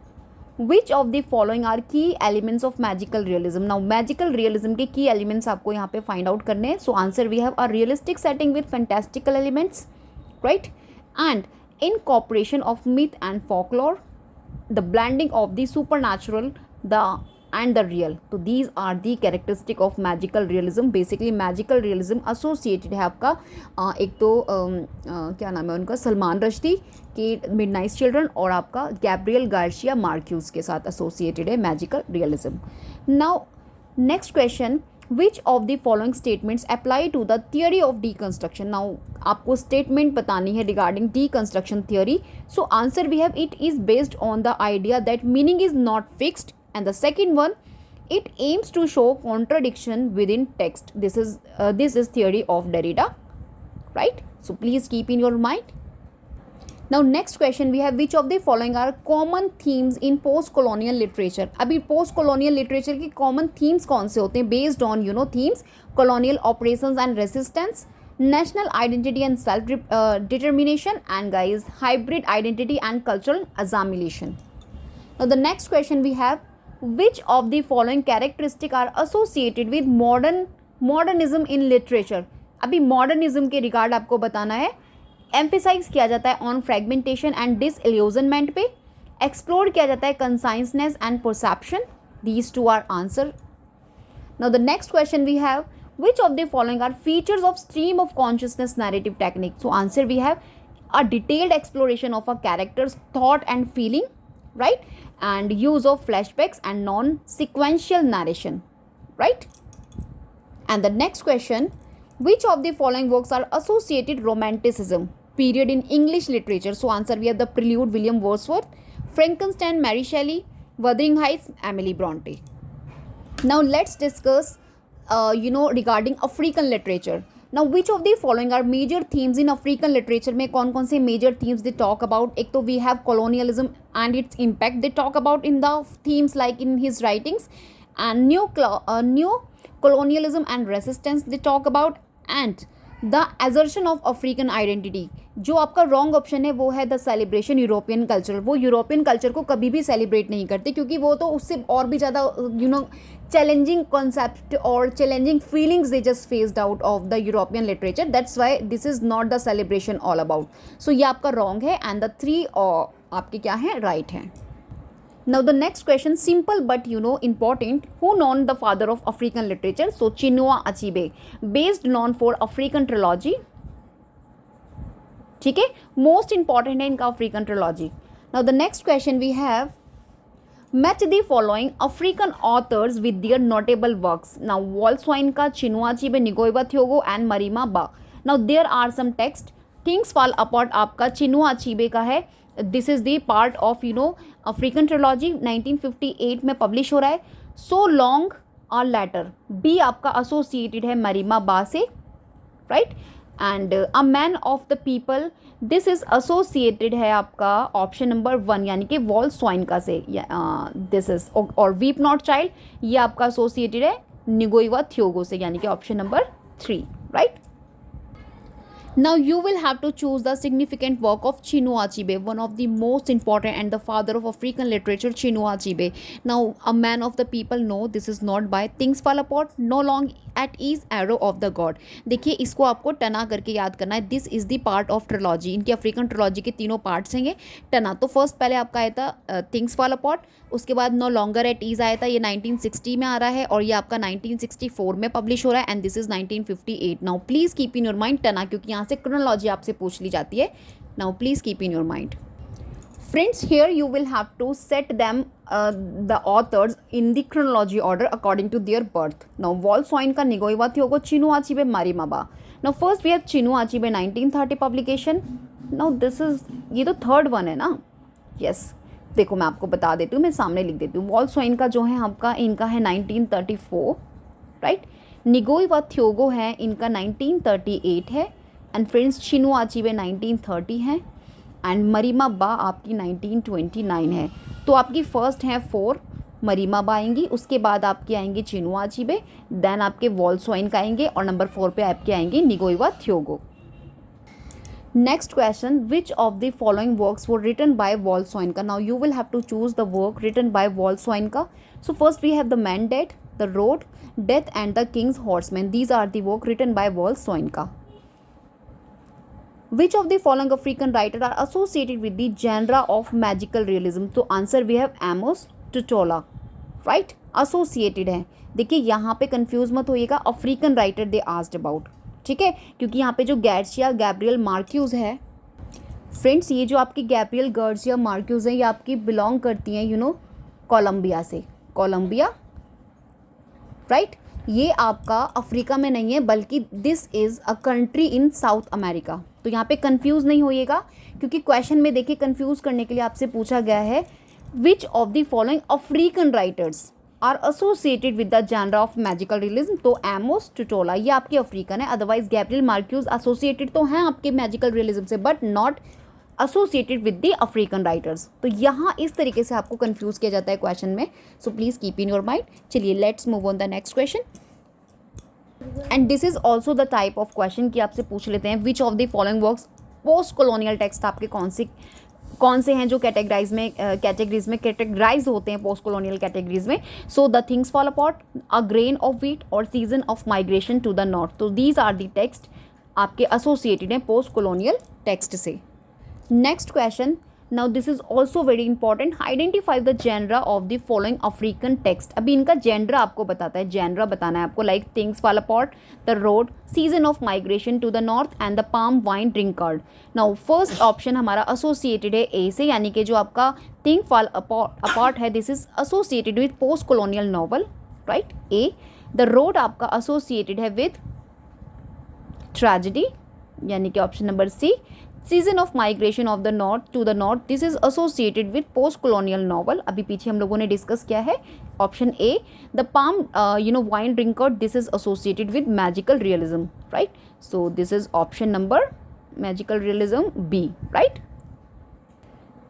which of the following are key elements of magical realism? Now magical realism के key elements आपको यहाँ पे find out करने हैं. So answer we have a realistic setting with fantastical elements, right? And incorporation of myth and folklore, the blending of the supernatural, the and the real. तो these are the characteristic of magical realism. Basically magical realism associated है आपका एक तो क्या नाम है उनका, सलमान रश्दी के मिडनाइट चिल्ड्रन और आपका गैब्रियल गार्सिया मार्क्यूज के साथ एसोसिएटेड है magical realism. Now next question, which of the following statements apply to the theory of deconstruction. Now आपको स्टेटमेंट बतानी है regarding deconstruction theory. So answer we have it is based on the idea that meaning is not fixed. And the second one, it aims to show contradiction within text. This is theory of Derrida, right? So please keep in your mind. Now next question we have, which of the following are common themes in post-colonial literature? अभी post-colonial literature की common themes कौन से होते हैं? Based on themes, colonial operations and resistance, national identity and self determination, and guys hybrid identity and cultural assimilation. Now the next question we have, which of the following characteristics are associated with modernism in literature? अभी modernism के रिगार्ड आपको बताना है. एम्फेसाइज किया जाता है ऑन फ्रेगमेंटेशन एंड डिसइल्यूजनमेंट पे, एक्सप्लोर किया जाता है consciousness and perception. These two are answer. Now the next question we have, which of the following are features of stream of consciousness narrative technique? So answer we have a detailed exploration of a character's thought and feeling, right? And use of flashbacks and non-sequential narration, right? And the next question, which of the following works are associated romanticism period in English literature? So answer we have the Prelude, William Wordsworth, Frankenstein, Mary Shelley, Wuthering Heights, Emily Bronte. Now let's discuss regarding African literature. Now which of the following are major themes in African literature? में कौन कौन से major themes they talk about? एक तो we have colonialism and its impact they talk about in the themes like in his writings, and new colonialism and resistance they talk about, and the assertion of African identity. जो आपका रॉन्ग ऑप्शन है वो है द सेलिब्रेशन यूरोपियन कल्चर. वो यूरोपियन कल्चर को कभी भी सेलिब्रेट नहीं करते क्योंकि वो तो उससे और भी ज़्यादा चैलेंजिंग कॉन्सेप्ट और challenging feelings they just faced out of the European literature. That's why this is not the celebration all about. So ये आपका रॉन्ग है एंड द 3 आपके क्या हैं, राइट हैं. Now the next question, simple but important. Who known the father of African literature? So Chinua Achebe, based known for African trilogy. ठीक है, most important है इनका African trilogy. Now the next question we have, match the following African authors with their notable works. Now Wolfswine का Chinua Achebe, Ngugi Thiong'o and Marima Ba. Now there are some text. Things Fall Apart आपका Chinua Achebe का है. This is the part of African trilogy 1958 में पब्लिश हो रहा है. सो लॉन्ग और लेटर बी आपका एसोसिएटेड है मरीमा बा से, right. And a man of the people this is associated है आपका ऑप्शन नंबर 1 यानी कि वॉल्सवाइन का से. दिस इज और वीप नॉट चाइल्ड ये आपका एसोसिएटेड है निगोइवा थियोगो से यानी कि option number 3, right. Now you will have to choose the significant work of Chinua Achebe, one of the most important and the father of African literature, Chinua Achebe. Now a man of the people, no, this is not by Things Fall Apart, No Long at Ease, Arrow of the God. देखिए इसको आपको टना करके याद करना है. This is the part of trilogy. इनकी अफ्रीकन ट्रिलॉजी के तीनों पार्ट्स हैं ये टना. तो फर्स्ट पहले आपका आया था थिंग्स फॉल अपार्ट, उसके बाद नो लॉन्गर एट ईज आया था, ये 1960 में आ रहा है और ये आपका 1964 में पब्लिश हो रहा है and this is 1958. Now please keep in your mind टना क्योंकि यहाँ से क्रोनोलॉजी आपसे पूछ ली जाती है. Now please keep in your mind. Friends, here you will have to set them the authors in the chronology order according to their birth. Now, Wolfswine का Ngugi Thiong'o, Chinua Achebe, Marima Ba. Now, first we have Chinua Achebe 1930 publication. Now, this is ये तो थर्ड वन है ना. Yes, देखो मैं आपको बता देती हूँ, मैं सामने लिख देती हूँ. Wolfswine का जो है आपका इनका है 1934 राइट। निगोई व थ्योगो है, इनका 1938 है। एंड फ्रेंड्स चिनुआ अचीबे 1930 है। एंड मरीमा बा आपकी 1929 है। तो आपकी फर्स्ट है 4 मरीमा बा आएंगी, उसके बाद आपके आएंगे चिनुआ अचीबे, देन आपके वॉल्सवाइन का आएंगे, और नंबर 4 पे आपके आएंगे Ngugi wa Thiong'o. Next question, which of the following works were written by Wole Soyinka. Now you will have to choose the work written by Wole Soyinka. So first we have the mandate, the road, death and the king's horseman. These are the work written by Wole Soyinka. Which of the following African writers are associated with the genre of magical realism? तो answer we have Amos Tutola, right? Associated है। देखिए यहाँ पे कंफ्यूज मत होइएगा, African writer they asked about, ठीक है, क्योंकि यहाँ पे जो गार्सिया गैब्रियल मार्क्यूज है, फ्रेंड्स ये जो आपकी गैब्रियल गार्सिया मार्क्यूज है, ये आपकी बिलोंग करती हैं कोलंबिया से, कोलंबिया, राइट। ये आपका अफ्रीका में नहीं है, बल्कि this is a country in south America. तो यहाँ पे कंफ्यूज नहीं होइएगा, क्योंकि क्वेश्चन में देखिए कंफ्यूज करने के लिए आपसे पूछा गया है which of the following African writers are associated with the genre of magical realism. तो एमोस टुटोला ये आपके अफ्रीकन है, अदरवाइज गैब्रियल मार्क्यूज एसोसिएटेड तो हैं आपके मैजिकल रियलिज्म से, but not associated with the African writers. तो यहाँ इस तरीके से आपको कंफ्यूज किया जाता है क्वेश्चन में, so please keep in your mind. चलिए let's move on the next question. And this is also the type of question कि आपसे पूछ लेते हैं which of the following works post colonial text आपके कौन से हैं जो कैटेगरीज में कैटेगराइज होते हैं पोस्ट कॉलोनियल कैटेगरीज में। So the things fall apart, a grain of wheat और season of migration to the north. तो दीज आर द टेक्स्ट आपके एसोसिएटेड हैं पोस्ट कॉलोनियल टेक्स्ट से। Next question, now this is also very important, identify the genre of the following African text. अभी इनका जेनरा आपको बताता है, जेनरा बताना है आपको, like things fall apart, the road, season of migration to the north and the palm wine drinkard. Now first option हमारा एसोसिएटेड है ए से, यानी कि जो आपका थिंग फॉल अपॉर्ट है this is associated with post colonial novel, right, A. The road आपका एसोसिएटेड है विद ट्रेजेडी, यानी कि option number C. Season of migration of the north to the north, this is associated with post colonial novel, अभी पीछे हम लोगों ने डिस्कस किया है, option A. The palm wine drinkard, this is associated with magical realism, right. So this is option number magical realism B, right.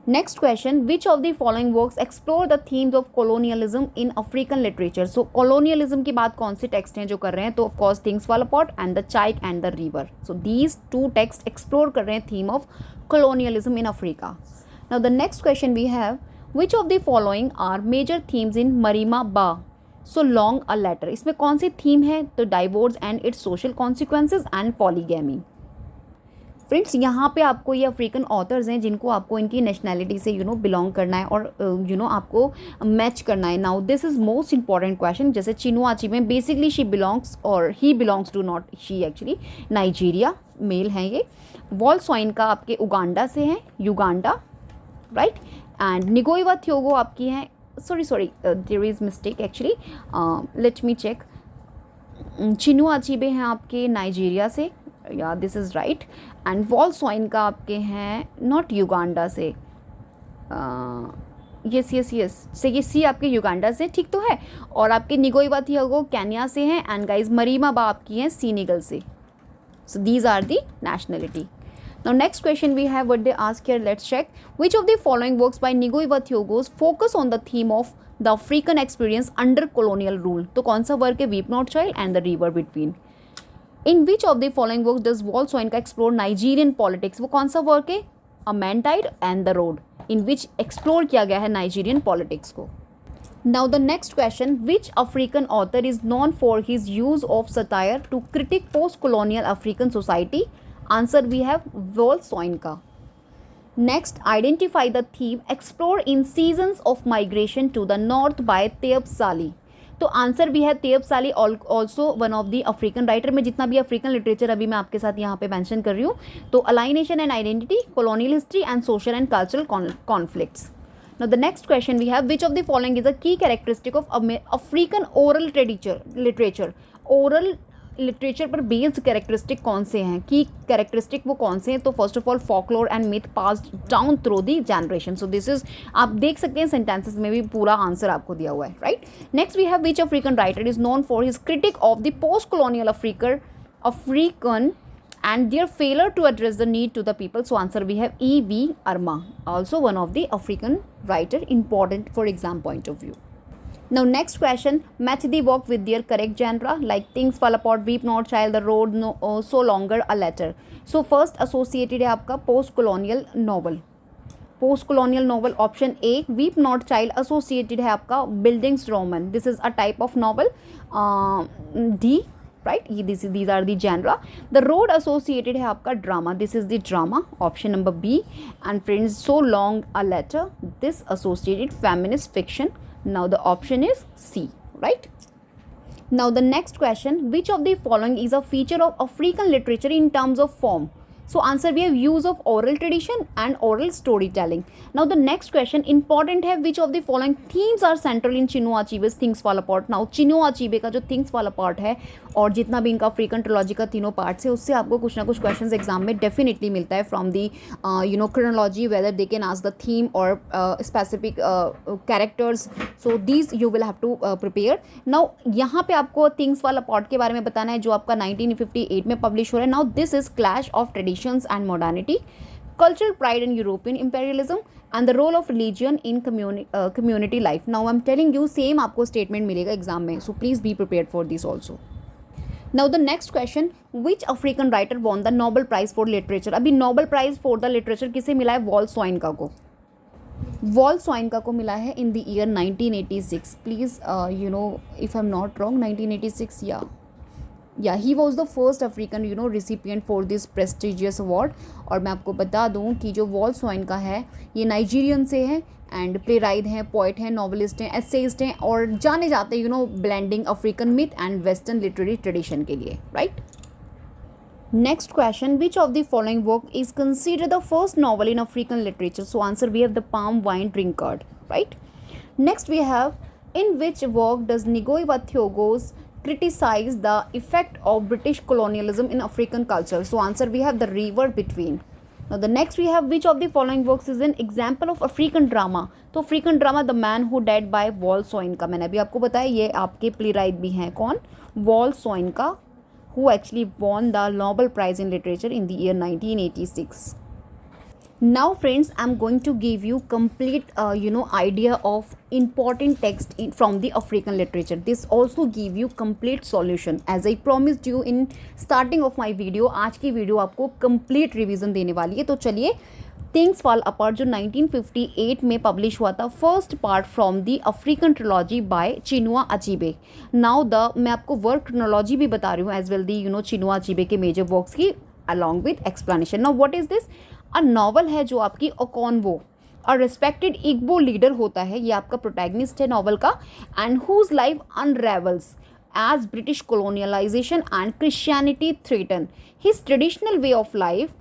Next question, which of the following works explore the themes of colonialism in African literature. So colonialism की बात कौन से टेक्स्ट हैं जो कर रहे हैं, तो of course things fall apart and the Chike and the river. So these two text explore कर रहे हैं theme of colonialism in Africa. Now the next question we have, which of the following are major themes in Mariama Ba so long a letter. इसमें कौन सी थीम है, तो divorce and it's social consequences and polygamy. Friends यहाँ पे आपको ये अफ्रीकन ऑथर्स हैं जिनको आपको इनकी नेशनैलिटी से बिलोंग करना है और आपको मैच करना है। Now this is most important question. जैसे Chinua Achebe basically she belongs और he belongs to, not she actually, Nigeria male हैं ये। वॉल्सवाइन का आपके उगांडा से हैं, Uganda, right. And Nigoi wa Thiong'o आपकी हैं, sorry there is mistake actually, let me check. Chinua Achebe हैं आपके नाइजीरिया से, या this is right. And Wole Soyinka आपके हैं नॉट युगांडा से, यस से ये सी आपके युगांडा से, ठीक तो है। और आपके निगोई व थ्योगो केन्या से हैं, एंड गाइज मरीमा बा आपकी हैं सीनेगल से। So these are the nationality. Now next question we have what they ask here, let's check. Which of the following works by Nigoy व Thiogos focus on the theme of the African experience under colonial rule? तो कौन सा वर्क है, Weep Not Child and the River Between. In which of the following works does Wolsoinka explore Nigerian politics? वो कौन सा वर्क है, A Man Tide and the Road, in which explore किया गया है Nigerian politics को. Now the next question, which African author is known for his use of satire to critique post-colonial African society? Answer we have Wolsoinka. Next, identify the theme explore in seasons of migration to the north by Tayeb Sali. तो आंसर भी है तेयब साली, also one of the African writer. में जितना भी अफ्रीकन लिटरेचर अभी मैं आपके साथ यहाँ पे मेंशन कर रही हूँ, तो alienation and identity, colonial history and social and cultural conflicts. Now the next question we have, which of the following is a key characteristic of African oral literature? Oral literature पर बेस्ड कैरेक्टरिस्टिक कौन से हैं, की कैरेक्टरिस्टिक वो कौन से हैं? तो first of all folklore and myth passed down through the generation. So this is, आप देख सकते हैं सेंटेंसेस में भी पूरा आंसर आपको दिया हुआ है, right. Next we have which African writer is known for his critic of the post colonial African and their failure to address the need to the people. So answer we have E.V. Arma, also one of the African writer, important for exam point of view. Now next question, match the work with their correct genre, like Things Fall Apart, Weep Not Child, The Road, No, So Longer, A Letter. So first associated है आपका post colonial novel. Post colonial novel option A. Weep not child associated है आपका bildungsroman, this is a type of novel. D, right, these are the genre. The Road associated है आपका drama, this is the drama, option number B. And friends, so long a letter, this associated feminist fiction. Now the option is C, right? Now the next question, which of the following is a feature of African literature in terms of form? So answer we have use of oral tradition and oral storytelling. Now the next question important है, which of the following themes are central in Chinua Achebe's Things Fall Apart? Now Chinua Achebe का जो Things Fall Apart है और जितना भी इनका अफ्रीकन ट्रिलॉजी का तीनों पार्ट्स है, उससे आपको कुछ ना कुछ क्वेश्चंस एग्जाम में डेफिनेटली मिलता है from the chronology, whether they can ask the theme और specific characters. So these you will have to prepare. Now यहाँ पे आपको थिंग्स फॉल अपार्ट के बारे में बताना है जो आपका 1958 में पब्लिश हो रहा है. Now this is clash of traditions and modernity, cultural pride in European imperialism and the role of religion in community life. Now I'm telling you same आपको statement मिलेगा एग्जाम में, so please be prepared for this also. Now the next question, which African writer won the Nobel Prize for Literature? अभी Nobel Prize for the Literature किसे मिला है? वॉल सोइनका को. वॉल सोइनका को मिला है in the year 1986. Please if I'm not wrong, 1986, yeah, he was the first African recipient for this prestigious award. और मैं आपको बता दूं कि जो वॉल सोइनका है ये नाइजीरियन से है एंड प्ले राइट हैं, पोइट हैं, नॉवलिस्ट हैं, एसेइस्ट हैं और जाने जाते हैं blending African myth and western literary tradition के लिए, right. Next question, which of the following work is considered the first novel in African literature? So answer we have the palm wine drinkard, right. Next we have, in which work does Ngugi wa Thiong'o's criticize the effect of British colonialism in African culture? So answer we have the River Between. Now the next we have, which of the following works is an example of African drama? तो African drama The Man Who Died by Wole Soyinka, मैंने अभी आपको बताया ये आपके प्ले राइट भी हैं. कौन? Wole Soyinka, who actually won the Nobel Prize in Literature in the year 1986. Now friends, I'm going to give you complete idea of important text from the African literature. This also give you complete solution as I promised you in starting of my video. आज की वीडियो आपको complete revision देने वाली है. तो चलिए, थिंग्स फॉल अपार्ट जो 1958 में पब्लिश हुआ था, first part from the African trilogy by Chinua Achebe. Now मैं आपको वर्क क्रोनोलॉजी भी बता रही हूँ as well the Chinua Achebe के मेजर वर्क्स की along with explanation. Now what is this? A novel है जो आपकी Okonkwo, a respected Igbo leader होता है, ये आपका प्रोटैगनिस्ट है नॉवल का, and whose life unravels as British colonialisation and Christianity threaten his traditional way of life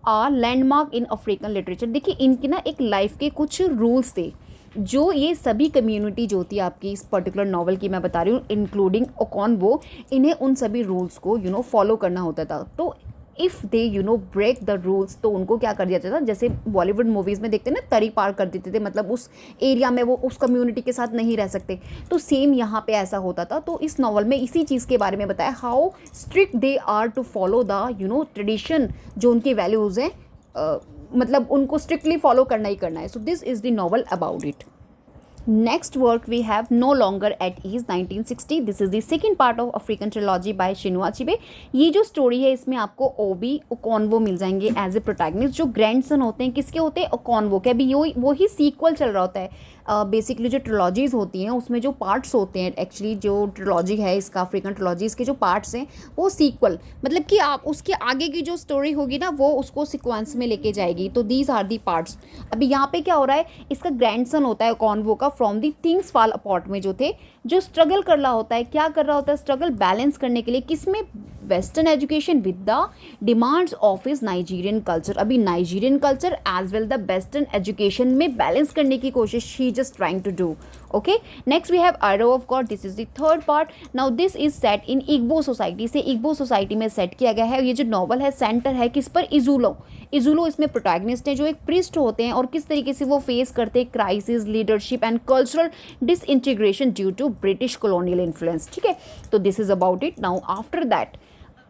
are landmark in African literature. देखिए इनकी ना एक लाइफ के कुछ रूल्स थे जो ये सभी कम्युनिटी जो होती है आपकी इस पर्टिकुलर नॉवल की मैं बता रही हूँ इंक्लूडिंग ओकोनवो, इन्हें उन सभी रूल्स को फॉलो करना होता था. तो if they break the rules तो उनको क्या कर दिया जाता था, जैसे बॉलीवुड मूवीज़ में देखते हैं ना, तरी पार कर देते थे, मतलब उस एरिया में वो उस कम्युनिटी के साथ नहीं रह सकते. तो सेम यहाँ पे ऐसा होता था. तो इस नॉवल में इसी चीज़ के बारे में बताया, how strict they are to follow the tradition, जो उनकी वैल्यूज़ हैं, मतलब उनको स्ट्रिक्टली फॉलो करना ही करना है. सो this is the novel about it. Next work we have No Longer at Ease 1960. This is the second part of African trilogy by Chinua Achebe. ये जो स्टोरी है इसमें आपको ओबी ओकोनवो मिल जाएंगे एज ए प्रोटैगनिस्ट, जो ग्रैंडसन होते हैं. किसके होते हैं? ओकोनवो के. अभी वो ही सीक्वल चल रहा होता है. बेसिकली जो ट्रिलॉजीज़ होती हैं उसमें जो पार्ट्स होते हैं, एक्चुअली जो ट्रिलॉजी है इसका अफ्रीकन ट्रिलॉजीज़ के जो पार्ट्स हैं वो सीक्वल, मतलब कि आप उसके आगे की जो स्टोरी होगी ना वो उसको सिक्वेंस में लेके जाएगी. तो दीज आर दी पार्ट्स. अभी यहाँ पे क्या हो रहा है, इसका ग्रैंडसन होता है ओकोनवो का from the things fall apart में जो थे, जो स्ट्रगल कर रहा होता है. क्या कर रहा होता है? स्ट्रगल बैलेंस करने के लिए किसमें? Western education with the demands of his Nigerian culture. अभी Nigerian culture as well the western education में बैलेंस करने की कोशिश ही just trying to do. Okay, next we have Arrow of God. This is the third part. Now this is set in Igbo society. से Igbo society में set किया गया है. ये जो novel है center है किस पर, इजुलो इसमें प्रोटैगनिस्ट हैं जो एक प्रिस्ट होते हैं और किस तरीके से वो फेस करते हैं crisis, leadership and cultural disintegration due to British colonial influence. ठीक है, तो this is about it. Now after that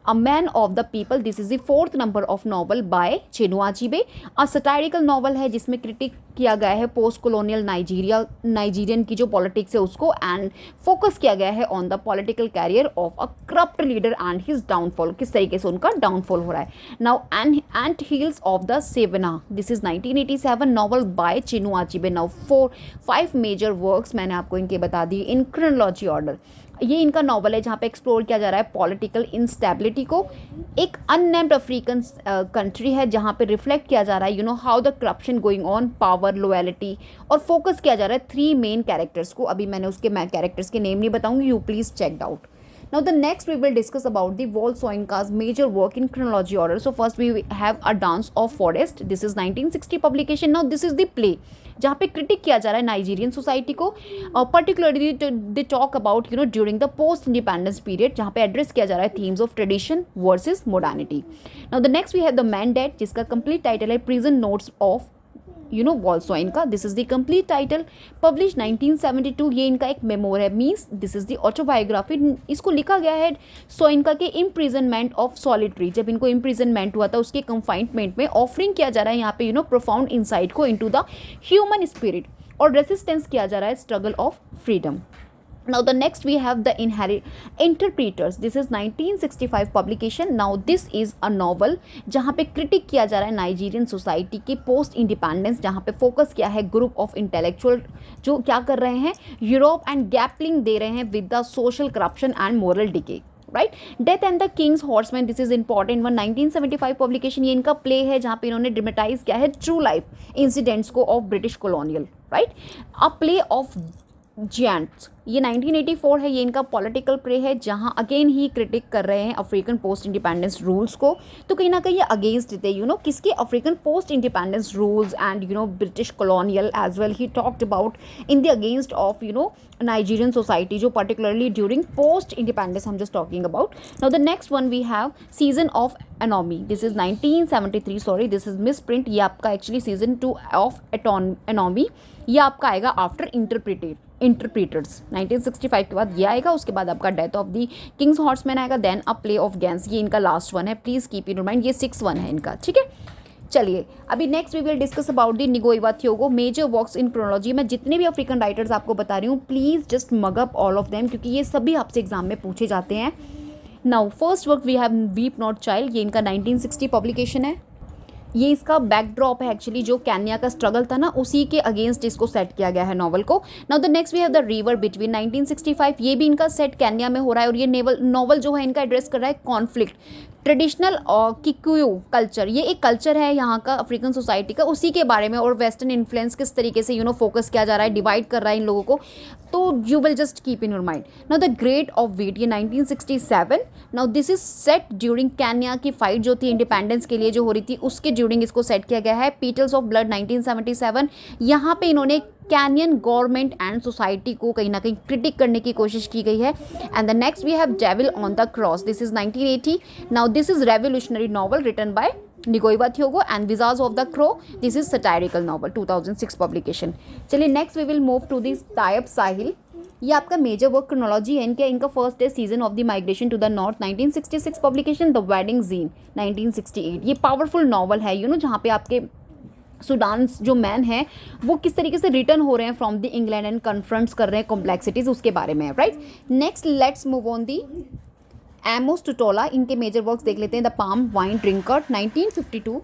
A Man of the People. This is the fourth number of novel by Chinua Achebe. A satirical novel है जिसमें क्रिटिक किया गया है पोस्ट कॉलोनियल नाइजीरियन की जो पॉलिटिक्स है उसको, एंड फोकस किया गया है on the political career of a corrupt leader and his downfall, किस तरीके से उनका डाउनफॉल हो रहा है. Now ant hills of the savannah. This is 1987 novel by Chinua Achebe. Now 5 major works मैंने आपको इनके बता दिए इन क्रोनोलॉजी ऑर्डर. ये इनका नॉवल है जहाँ पे एक्सप्लोर किया जा रहा है पॉलिटिकल इंस्टेबिलिटी को. एक अननेम्ड अफ्रीकन कंट्री है जहाँ पे रिफ्लेक्ट किया जा रहा है how the corruption going on, power, loyalty, और फोकस किया जा रहा है 3 मेन कैरेक्टर्स को. अभी मैंने उसके कैरेक्टर्स के नेम नहीं बताऊंगी, you please check out. Now the next we will discuss about the Wole Soyinka's major work in chronology order. So first we have A Dance of Forest. This is 1960 publication. Now this is the play जहाँ पे क्रिटिक किया जा रहा है नाइजीरियन सोसाइटी को, particularly they talk about during the post independence period, जहाँ पे एड्रेस किया जा रहा है themes of tradition versus modernity. Now the next we have the man died, जिसका कंप्लीट टाइटल है prison notes of Wole Soyinka. This is the complete title, publish 1972. ये इनका एक मेमोर है, means this is the autobiography. इसको लिखा गया है सोइनका के इम्प्रिजनमेंट ऑफ सॉलिटरी, जब इनको इम्प्रिजनमेंट हुआ था उसके कंफाइनमेंट में. ऑफरिंग किया जा रहा है यहाँ पे प्रोफाउंड इनसाइट को इनटू द ह्यूमन स्पिरिट, और रेसिस्टेंस किया जा रहा है struggle of freedom. Now the next we have the Interpreters. This is 1965 publication. Now this is a novel जहाँ पे क्रिटिक किया जा रहा है नाइजीरियन सोसाइटी के पोस्ट इंडिपेंडेंस, जहाँ पे फोकस किया है ग्रुप ऑफ इंटेलेक्चुअल जो क्या कर रहे हैं यूरोप एंड गैपलिंग दे रहे हैं with the social corruption and moral decay. Right, death and the king's horseman. This is important one, 1975 publication. ये इनका प्ले है जहाँ पे इन्होंने ड्रामेटाइज किया है ट्रू लाइफ इंसिडेंट्स को of British colonial. Right, a play of giants. ये 1984 है. ये इनका पॉलिटिकल प्ले है जहाँ अगेन ही क्रिटिक कर रहे हैं अफ्रीकन पोस्ट इंडिपेंडेंस रूल्स को. तो कहीं ना कहीं ये अगेंस्ट थे किसके, African post independence rules and British colonial as well. He talked about in the against of Nigerian society जो पर्टिकुलरली ड्यूरिंग पोस्ट इंडिपेंडेंस हम just talking about. Now the next one we have season of anomie. This is 1973. Sorry, this is misprint. ये आपका एक्चुअली सीजन 2 ऑफ एनोमी. ये आपका आएगा आफ्टर इंटरप्रीटर्स. 1965 के बाद ये आएगा, उसके बाद आपका death of the king's horseman आएगा, then a play of giants. ये इनका लास्ट वन है, प्लीज़ कीप इन माइंड. ये 6 वन है इनका. ठीक है, चलिए अभी next we will discuss about the Ngugi wa Thiong'o major works in chronology. मैं जितने भी अफ्रीकन राइटर्स आपको बता रही हूँ, please just mug up all of them, क्योंकि ये सभी आपसे एग्जाम में पूछे जाते हैं. Now first work we have weep not child. ये इनका 1960 पब्लिकेशन है. ये इसका बैकड्रॉप है एक्चुअली, जो केन्या का स्ट्रगल था ना, उसी के अगेंस्ट इसको सेट किया गया है नॉवल को. Now the next we have the river between 1965. ये भी इनका सेट केन्या में हो रहा है, और ये नॉवल जो है इनका एड्रेस कर रहा है कॉन्फ्लिक्ट, ट्रेडिशनल और किकुयू कल्चर. ये एक कल्चर है यहाँ का अफ्रीकन सोसाइटी का, उसी के बारे में, और वेस्टर्न इन्फ्लुएंस किस तरीके से फोकस किया जा रहा है, डिवाइड कर रहा है इन लोगों को. तो you will just keep in your mind. Now the great of wheat, ये 1967. Now this is set during Kenya की फाइट जो थी इंडिपेंडेंस के लिए जो हो रही थी, उसके ड्यूरिंग इसको सेट किया गया है. Petals of blood 1977. यहाँ पे इन्होंने कैनियन गवर्नमेंट एंड सोसाइटी को कहीं ना कहीं क्रिटिक करने की कोशिश की गई है. And the next we have devil on the cross. This is 1980. Now this is revolutionary novel written by Ngugi wa Thiong'o and विजाज of the crow. This is satirical novel, 2006 publication. चलिए next we will move to this Tayeb Salih. ये आपका मेजर वर्क क्रोनोलॉजी है इनका फर्स्ट है season of the migration to the north, 1966 publication. The wedding Zein 1968. ये पावरफुल नॉवल है जहाँ पे आपके सूडान जो मैन हैं वो किस तरीके से रिटर्न हो रहे हैं from the England and confronts कर रहे हैं कॉम्प्लेक्सिटीज, उसके बारे में. Right, next let's move on the Amos Tutuola. इनके मेजर वर्क्स देख लेते हैं. The palm wine drinker 1952.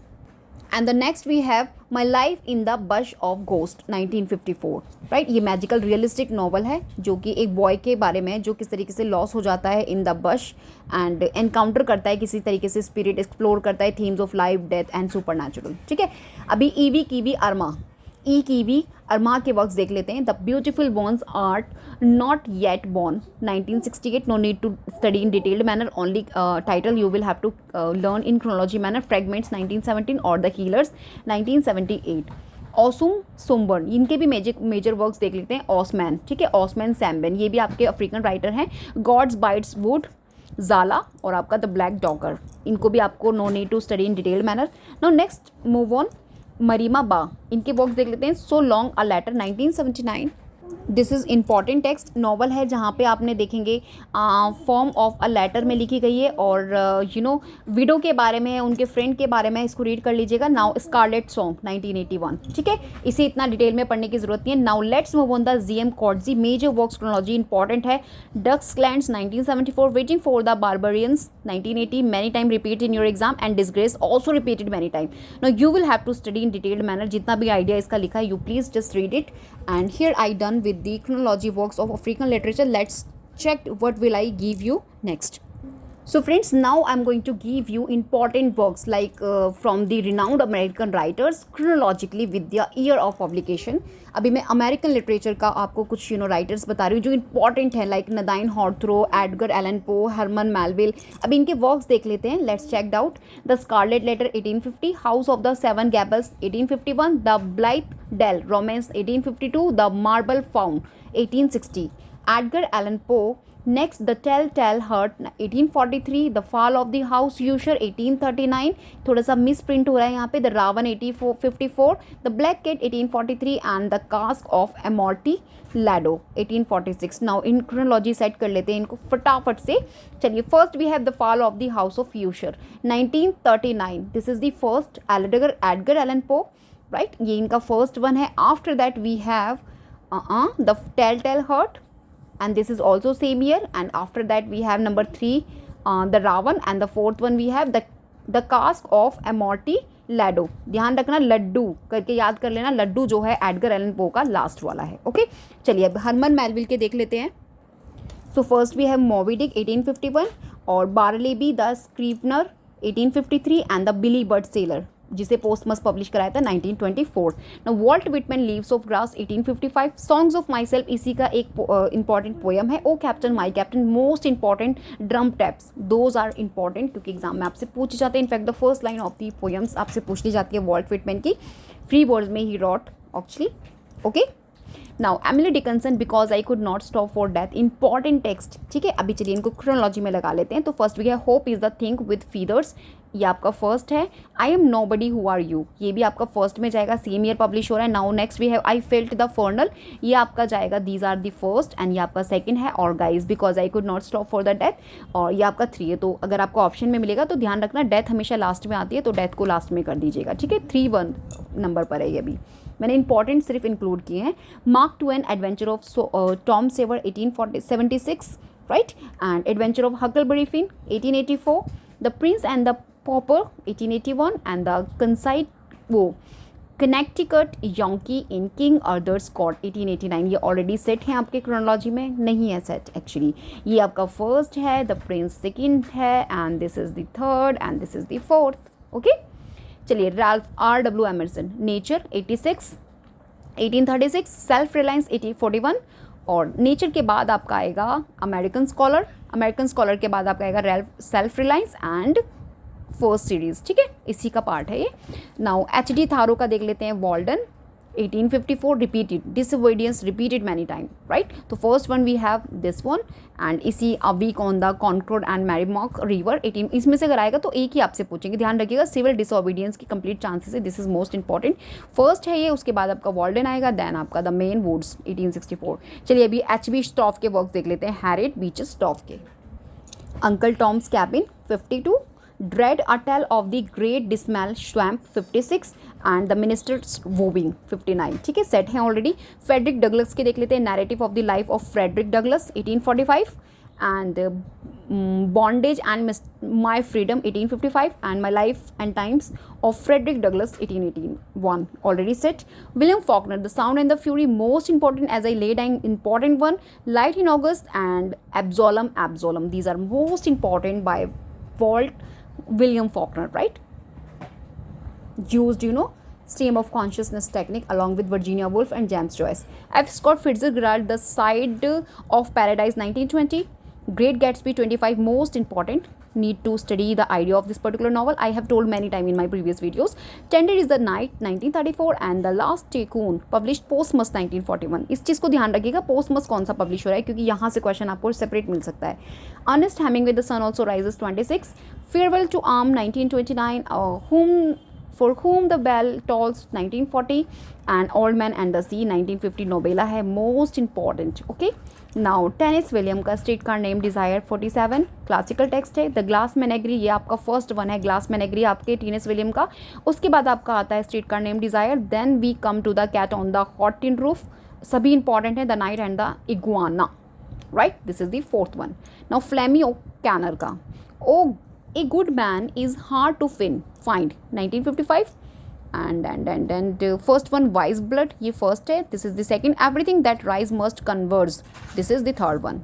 And the next we have my life in the bush of ghost 1954. Right, ये मैजिकल रियलिस्टिक नॉवल है जो कि एक बॉय के बारे में जो किस तरीके से लॉस हो जाता है इन द बश एंड एनकाउंटर करता है किसी तरीके से स्पिरिट, एक्सप्लोर करता है themes of life, death and supernatural. ठीक है, अभी ईवी कीवी अरमा अरमा के वर्क्स देख लेते हैं. The beautiful ones are not yet born 1968. No need to study in detailed manner, only title you will have to learn in chronology manner. Fragments 1917 और द हीलर्स 1978. ऑसुम सुम्बर्न, इनके भी मेजर वर्क्स देख लेते हैं। ऑसमैन, ठीक है, ऑसमैन सैम्बन, ये भी आपके अफ्रीकन राइटर हैं। गॉड्स बाइट्स वुड, ज़ाला और आपका द ब्लैक डॉगर, इनको भी आपको no need to study in detail manner. Now next move on, Mariama Ba, इनके वर्क्स देख लेते हैं। So long a letter 1979, this is important text, novel है जहाँ पे आपने देखेंगे फॉर्म ऑफ अ लेटर में लिखी गई है और विडो के बारे में, उनके फ्रेंड के बारे में, इसको रीड कर लीजिएगा। नाउ स्कारलेट सॉन्ग 1981, ठीक है, इसे इतना डिटेल में पढ़ने की जरूरत नहीं है। Now let's move on the J M. Coetzee, major works chronology important है। Dusklands 1974, waiting for the barbarians 1980, many time repeat in your exam and disgrace also repeated many time. Now you will have to study in detailed manner, जितना भी आइडिया इसका लिखा है you please just read it. And here I done with the chronology works of African literature. Let's check what will I give you next. So friends, now I'm going to give you important works like from the renowned American writers chronologically with their year of publication. अभी मैं अमेरिकन लिटरेचर का आपको कुछ राइटर्स बता रही हूँ जो इंपॉर्टेंट है, लाइक नदाइन हॉर्थरो, Edgar Allan Poe, Herman Melville. अभी इनके वर्क्स देख लेते हैं, let's check out. The scarlet letter 1850, house of the seven gables 1851, the Blithedale romance 1852, the marble faun 1860, Edgar Allan Poe. Next, The Telltale Heart 1843, The Fall of the House Usher 1839, थोड़ा सा मिस प्रिंट हो रहा है यहाँ पे, The Ravan 1854, The Black Cat 1843 and The Cask of Amontillado 1846. Now in chronology set कर लेते हैं इनको फटाफट से। चलिए, first we have The Fall of the House of Usher 1939, this is the first, Edgar Allan Poe, right, ये इनका फर्स्ट वन है। After that we have The Telltale Heart, and this is also same year, and after that we have number 3 the Ravan, and the fourth one we have the Cask of Amontillado। ध्यान रखना, लड्डू करके याद कर लेना, लड्डू जो है एडगर एलन पो का लास्ट वाला है। ओके, चलिए अब हरमन मेलविल के देख लेते हैं। So first we have Moby Dick 1851 और Bartleby the scrivener 1853 and the Billy Budd sailor, जिसे पोस्टमस पब्लिश कराया था 1924। Now Walt Whitman leaves of grass 1855, songs of myself इसी का एक इंपॉर्टेंट पोएम है। O captain my captain, most important, drum taps, those are important क्योंकि एग्जाम में आपसे पूछे जाते हैं। In fact the first line of the poems आपसे पूछ ली जाती है वॉल्ट विटमैन की, फ्री वर्ड्स में ही wrote actually. Okay, now Emily Dickinson, because I could not stop for death, important text, ठीक है। अभी चलिए इनको क्रोनोलॉजी में लगा लेते हैं। तो फर्स्ट वी है hope is the thing with feathers, ये आपका फर्स्ट है। I am nobody who are you, ये भी आपका फर्स्ट में जाएगा, सेम ईयर पब्लिश हो रहा है। Now next we have I felt the funeral, ये आपका जाएगा these are the first, and ये आपका सेकंड है। और guys because I could not stop for the death, और ये आपका 3 है। तो अगर आपको ऑप्शन में मिलेगा तो ध्यान रखना डेथ हमेशा लास्ट में आती है, तो डेथ को लास्ट में कर दीजिएगा, ठीक है। 3-1 नंबर पर है, ये भी मैंने इंपॉर्टेंट सिर्फ इंक्लूड किए हैं। Mark Twain, adventure of Tom Sawyer 1876, right, and adventure of Huckleberry Finn 1884, the prince and the pauper 1881 and the Connecticut Yankee in king Arthur's court 1889। ये ऑलरेडी सेट है आपके क्रोनोलॉजी में, नहीं है सेट एक्चुअली, ये आपका फर्स्ट है, द प्रिंस सेकंड है, and this is the third, and this is the fourth. Okay, चलिए Ralph R.W. Emerson, nature 86 1836, self reliance 1841, और नेचर के बाद आपका आएगा अमेरिकन स्कॉलर के बाद आपका आएगा Ralph self reliance and first series, ठीक है, इसी का पार्ट है ये। Now H.D. थारो का देख लेते हैं, Walden 1854, repeated disobedience repeated many time, right. तो first one we have this one, and इसी a week on the Concord and Merrimack river 18, इसमें से अगर आएगा तो एक ही आपसे पूछेंगे, ध्यान रखिएगा, सिविल डिसओबीडियंस की कंप्लीट चांसेस है, this is most important. First है ये, उसके बाद आपका वॉल्डन आएगा, देन आपका द मेन वुड्स 1864। चलिए अभी H.B. स्टॉफ के वर्क देख लेते हैं, हैरिट बीचेस स्टॉफ के। Uncle Tom's cabin 52, Dread, A Tale of the Great Dismal Swamp 56 and the minister's wooing 59, ठीक है, सेट हैं ऑलरेडी। फ्रेडरिक डगलस के देख लेते हैं, narrative of the life of Frederick Douglass 1845 and bondage and my freedom 1855 and my life and times of Frederick Douglass 1881 already set. William Faulkner, the sound and the fury, most important as I laid an important one, light in August and Absalom, these are most important by Walt William Faulkner, right? Used, stream of consciousness technique along with Virginia Woolf and James Joyce. F. Scott Fitzgerald, The Side of Paradise 1920, Great Gatsby 25 most important. Need to study the idea of this particular novel. I have told many time in my previous videos. Tender is the Night 1934 and The Last Tycoon published Posthumus 1941. इस चीज़ को ध्यान रखिएगा पोस्टमस कौन सा पब्लिश हो रहा है क्योंकि यहाँ से क्वेश्चन आपको सेपरेट मिल सकता है. Ernest Hemingway The Sun Also Rises 26. Farewell to Arm 1929. For Whom the Bell Tolls 1940 and Old Man and the Sea 1950 novella है most important. Okay now Tennessee William का streetcar name desire 47 classical text है. द ग्लास मैनेगरी ये आपका फर्स्ट वन है. ग्लास मैनेगरी आपके टेनिस विलियम का. उसके बाद आपका आता है streetcar name desire. Then we come to the cat on the hot tin roof. सभी इंपॉर्टेंट है. The night and the iguana. Right this is the fourth one. Now Flannery कैनर का ओ A good man is hard to find 1955 and first one wise blood ये first है. This is the second. Everything that rise must converge. This is the third one.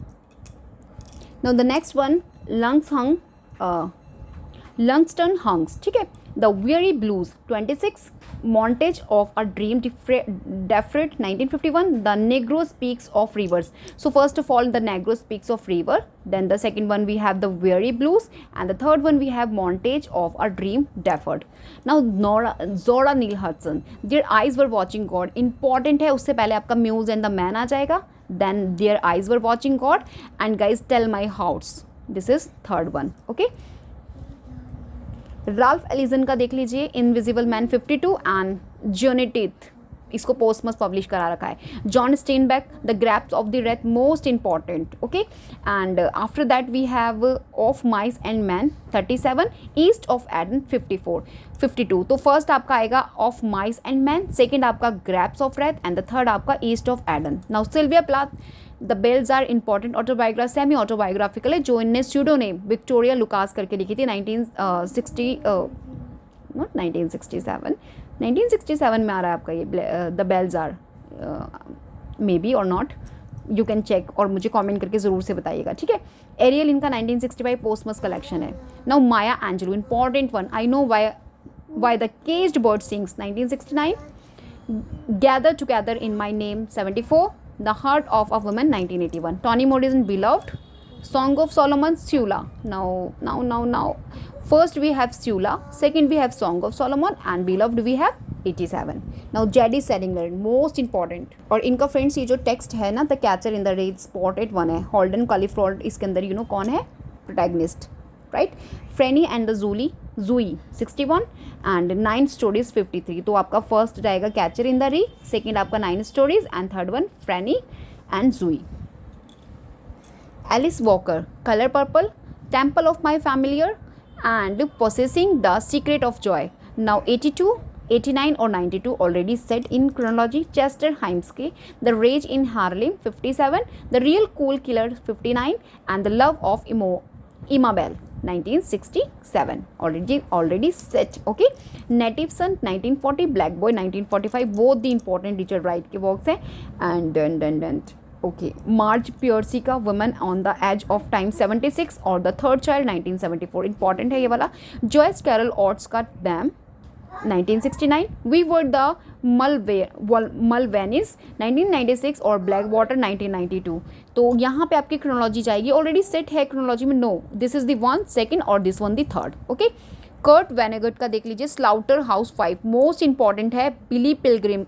Now the next one Langston Hughes. ठीक है. The Weary Blues 26. Montage of a Dream Defret 1951. The Negro Speaks of Rivers. So first of all the Negro Speaks of River. Then the second one we have the Weary Blues and the third one we have Montage of a Dream Deferred. Now Zora Neale Hudson. Their eyes were watching God. Important है. उससे पहले आपका Muse and the Man आ जाएगा. Then their eyes were watching God and guys tell my house. This is third one. Okay. Ralph Ellison का देख लीजिए इनविजिबल मैन 52 एंड जोनेटिथ इसको पोस्टमस पब्लिश करा रखा है. John Steinbeck the grapes of the wrath most important. Okay and after that we have of mice and man 37. East of Eden 52. तो फर्स्ट आपका आएगा of mice and man. Second आपका grapes of wrath and the third आपका east of Eden. Now Sylvia Plath the bells are important autobiography semi autobiographical है जो इनने स्यूडो नेम विक्टोरिया लुकास करके लिखी थी 1967 में आ रहा है आपका ये the bells are may be और नॉट यू कैन चेक और मुझे कमेंट करके ज़रूर से बताइएगा. ठीक है. एरियल इनका 1965 पोस्टमस कलेक्शन है. Now Maya Angelo important one. I know why the caged bird sings 1969. Gather together in my name 74. The Heart of a Woman 1981. Toni Morrison Beloved. Song of Solomon Sula. Now first we have Sula, second we have Song of Solomon and Beloved we have 87. Now J.D. Salinger most important. और इनका फ्रेंड्स ये जो टेक्स्ट है ना the catcher in the red spotted one है. हॉल्डन कॉलीफ्रॉड इसके अंदर यू नो कौन है protagonist. Right. Franny and the Zooey 61 and 9 stories 53. तो आपका फर्स्ट जाएगा catcher in the rye, second आपका 9 stories and third one Franny and Zooey. Alice Walker colour purple. Temple of my familiar and possessing the secret of joy. Now 82, 89 और 92 ऑलरेडी सेट इन क्रोनोलॉजी. चेस्टर हाइम्स के the rage in Harlem 57. The real cool killer 59 and the love of Imabelle 1967 already set. Okay. Native Son 1940. Black Boy 1945. both the important Richard Wright के works हैं. and okay, Marge Piercy का Women on the Edge of Time 76 और The Third Child 1974 important है ये वाला. Joyce Carol Oates का Damn 1969. We Were the Mulvaney's 1996 और Blackwater 1992. तो यहाँ पे आपकी क्रोनोलॉजी जाएगी. ऑलरेडी सेट है क्रोनोलॉजी में. No this is the one second और this one the third. Okay. Kurt Vonnegut का देख लीजिए स्लाउटर हाउस 5 मोस्ट इंपॉर्टेंट है. बिली पिलग्रिम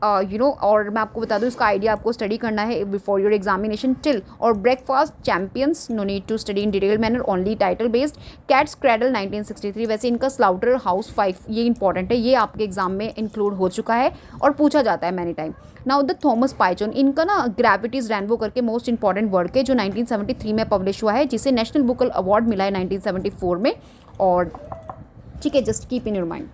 और मैं आपको बता दूँ इसका आइडिया आपको स्टडी करना है बिफोर योर एग्जामिनेशन टिल. और breakfast champions no need to study in detail manner only title based. Cat's cradle 1963. वैसे इनका स्लाउटर हाउस 5 ये इंपॉर्टेंट है. ये आपके एग्जाम में इंक्लूड हो चुका है और पूछा जाता है many time. Now the Thomas Pynchon इनका ना ग्रेविटीज रेनबो करके मोस्ट इंपॉर्टेंट वर्क है जो 1973 में पब्लिश हुआ है जिसे नेशनल बुक अवार्ड मिला है 1974 में. और ठीक है just keep in your mind.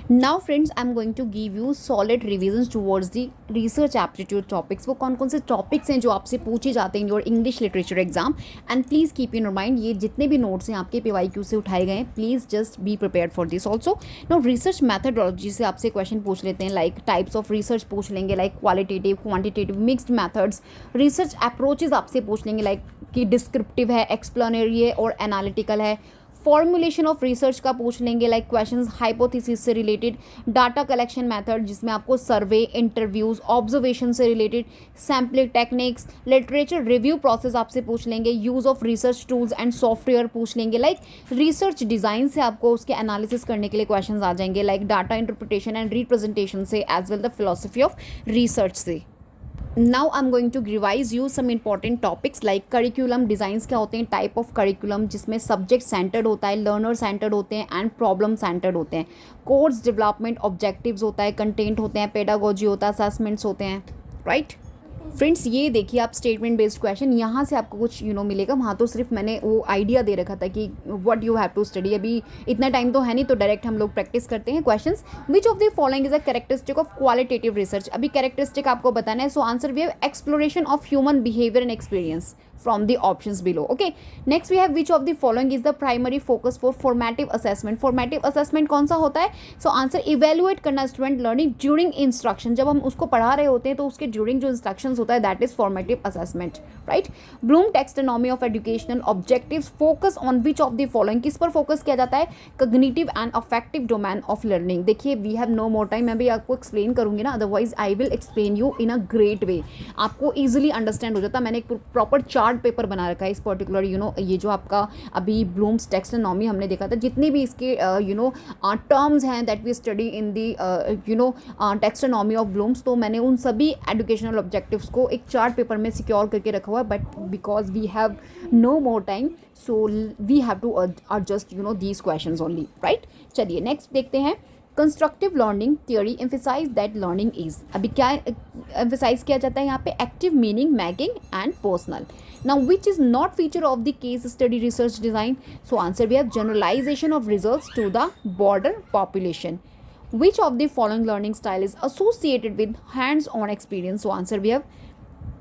Now friends, I'm going to give you solid revisions towards the research aptitude topics. वो कौन कौन से टॉपिक्स हैं जो आपसे पूछे जाते हैं your English literature exam. And please keep in your mind ये जितने भी नोट्स हैं आपके PYQ से उठाए गए हैं please just be prepared for this also. No research methodology से आपसे क्वेश्चन पूछ लेते हैं लाइक टाइप्स ऑफ रिसर्च पूछ लेंगे like qualitative quantitative mixed methods. Research approaches आपसे पूछ लेंगे लाइक कि डिस्क्रिप्टिव है एक्सप्लेनरी है और एनालिटिकल है. फॉर्मुलेशन ऑफ रिसर्च का पूछ लेंगे, लाइक क्वेश्चंस हाइपोथेसिस से रिलेटेड, डाटा कलेक्शन मेथड जिसमें आपको सर्वे, इंटरव्यूज, ऑब्जर्वेशन से related, sampling techniques, literature review process आपसे पूछ लेंगे, use of research tools and software पूछ लेंगे, लाइक रिसर्च डिज़ाइन से आपको उसके एनालिसिस करने के लिए क्वेश्चंस आ जाएंगे, like data interpretation and representation से, as well the philosophy of research से. Now I am going to revise you some important topics like curriculum designs क्या होते हैं, टाइप ऑफ करिकुलम जिसमें सब्जेक्ट सेंटर्ड होता है, लर्नर सेंटर्ड होते हैं एंड प्रॉब्लम सेंटर्ड होते हैं, कोर्स डेवलपमेंट ऑब्जेक्टिव्स होता है, कंटेंट होते हैं, पेडागोजी होता है, असेसमेंट्स होते हैं, राइट. फ्रेंड्स ये देखिए आप स्टेटमेंट बेस्ड क्वेश्चन, यहाँ से आपको कुछ मिलेगा, वहाँ तो सिर्फ मैंने वो आइडिया दे रखा था कि what you have to study. अभी इतना टाइम तो है नहीं, तो डायरेक्ट हम लोग प्रैक्टिस करते हैं questions. Which of the following is a characteristic of qualitative research. अभी कैरेक्टरिस्टिक आपको बताना है. So answer we have exploration of human behaviour and experience from the options below. Okay, next we have which of the following is the primary focus for formative assessment. formative assessment कौन सा होता है? So answer evaluate करना student learning during instruction. जब हम उसको पढ़ा रहे होते हैं तो उसके during जो instructions होता है that is formative assessment, right. Bloom taxonomy of educational objectives focus on which of the following. किस पर focus किया जाता है? cognitive and affective domain of learning. देखिए we have no more time, मैं भी आपको explain करूँगी ना, otherwise I will explain you in a great way. आपको easily understand हो जाता. मैंने एक proper chart पेपर बना रखा है इस पर्टिकुलर ये जो आपका अभी ब्लूम्स टैक्सोनॉमी हमने देखा था, जितने भी इसके टर्म्स हैं that we study in the taxonomy of Bloom's, तो मैंने उन सभी एजुकेशनल ऑब्जेक्टिव्स को एक चार्ट पेपर में सिक्योर करके रखा हुआ है. But because we have no more time so we have to adjust these questions only, right. चलिए नेक्स्ट देखते हैं. Constructive learning theory emphasize that learning is. अभी क्या एम्फेसाइज किया जाता है यहाँ पे? Active meaning making and personal. Now which is not feature of the case study research design? So answer we have generalization of results to the broader population. Which of the following learning style is associated with hands-on experience? So answer we have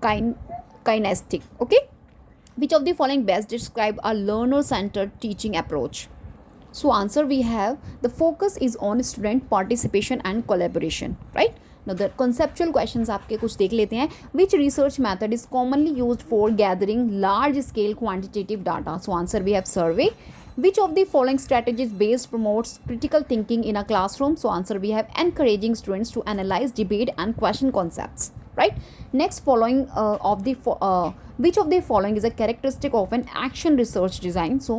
kinesthetic. Okay. Which of the following best describe a learner-centered teaching approach? So answer we have the focus is on student participation and collaboration, right. Now the conceptual questions आपके कुछ देख लेते हैं. Which research method is commonly used for gathering large scale quantitative data? So answer we have survey. Which of the following strategies based promotes critical thinking in a classroom? So answer we have encouraging students to analyze, debate and question concepts, right. Next following which of the following is a characteristic of an action research design? So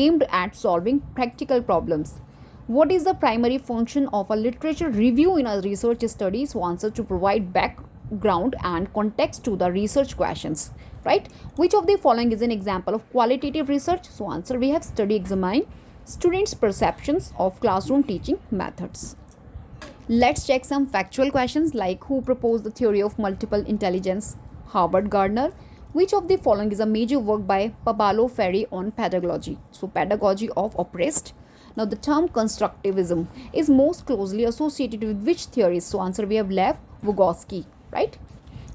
aimed at solving practical problems. What is the primary function of a literature review in a research study? So answer to provide background and context to the research questions, right. Which of the following is an example of qualitative research? So answer we have study examine students' perceptions of classroom teaching methods. Let's check some factual questions like who proposed the theory of multiple intelligence? Howard Gardner. Which of the following is a major work by Pablo Freire on pedagogy? So pedagogy of oppressed. Now the term constructivism is most closely associated with which theories? So answer we have Lev Vygotsky, right.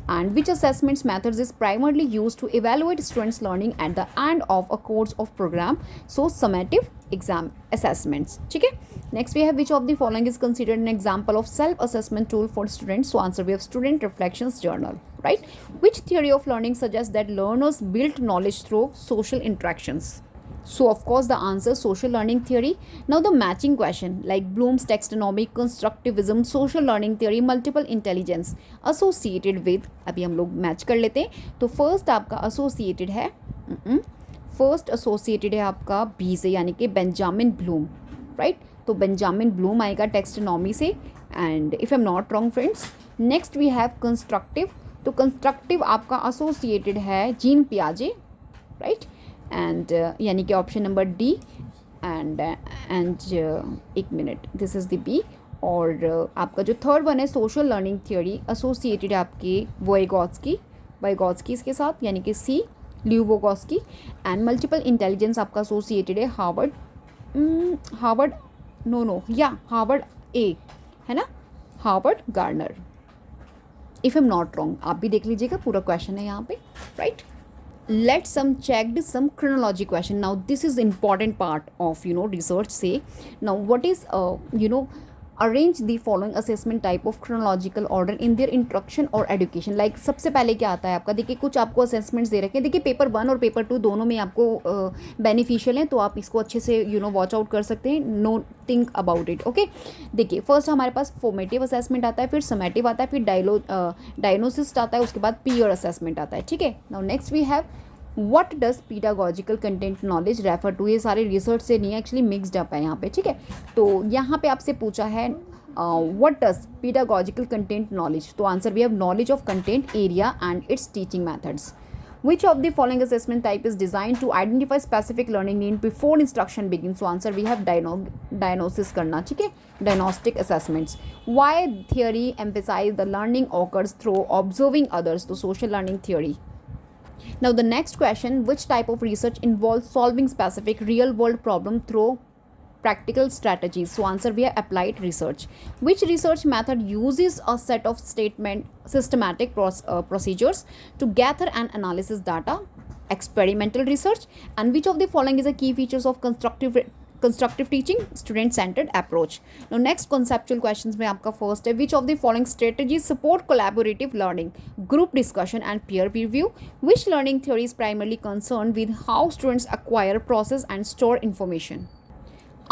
And which assessments methods is primarily used to evaluate students' learning at the end of a course of program? So summative exam assessments. ठीक है. Next we have which of the following is considered an example of self-assessment tool for students? So answer we have student reflections journal, right. Which theory of learning suggests that learners build knowledge through social interactions? So of course the answer social learning theory. Now the matching question like Bloom's taxonomy, constructivism, social learning theory, multiple intelligence associated with. अभी हम लोग मैच कर लेते हैं. तो फर्स्ट आपका एसोसिएटेड है आपका बी से, यानी कि बेंजामिन ब्लूम, राइट. तो बेंजामिन ब्लूम आएगा टेक्सोनॉमी से. And if I am not wrong friends, next we have constructive. तो कंस्ट्रक्टिव आपका एसोसिएटेड है जीन पियाजे, राइट. एंड यानी कि ऑप्शन नंबर डी. एंड एक minute, this is the B. और आपका जो थर्ड वन है सोशल लर्निंग थ्योरी एसोसिएटेड है आपके वाइगॉट्स्की के साथ, यानी कि C Lev Vygotsky. And multiple intelligence आपका एसोसिएटेड है हार्वर्ड ए, है ना, Harvard gardener, if I am not wrong. आप भी देख लीजिएगा, पूरा क्वेश्चन है यहाँ पे, right. Let's check some chronology question. Now this is important part of research. Say now what is arrange the following assessment type of chronological order in their instruction और एजुकेशन। लाइक सबसे पहले क्या आता है आपका, देखिए कुछ आपको असेसमेंट्स दे रखे हैं, देखिए पेपर 1 और पेपर 2 दोनों में आपको बेनिफिशियल हैं, तो आप इसको अच्छे से वॉच आउट कर सकते हैं, no think about it. Okay, देखिए फर्स्ट हमारे पास फॉर्मेटिव असेसमेंट आता है, फिर समेटिव आता है, फिर डायग्नोसिस आता है, उसके बाद पीयर असेसमेंट आता है। ठीक है, now next we have what does pedagogical content knowledge refer to. ये सारे रिसर्च से नहीं, एक्चुअली मिक्सड अप है यहाँ पे। ठीक है, तो यहाँ पे आपसे पूछा है what does pedagogical content knowledge, तो answer we have knowledge of content area and its teaching methods. Which of the following assessment type is designed to identify specific learning need before instruction begins? So answer we have diagnosis करना, ठीक है, diagnostic assessments. Why theory emphasize the learning occurs through observing others? तो social learning theory. Now the next question, which type of research involves solving specific real world problem through practical strategies? So answer we have applied research. Which research method uses a set of systematic procedures to gather and analysis data? Experimental research. And which of the following is a key features of constructive teaching? Student centered approach. Now next conceptual questions में आपका first है, which of the following strategies support collaborative learning? Group discussion and peer review. Which learning theory is primarily concerned with how students acquire, process and store information?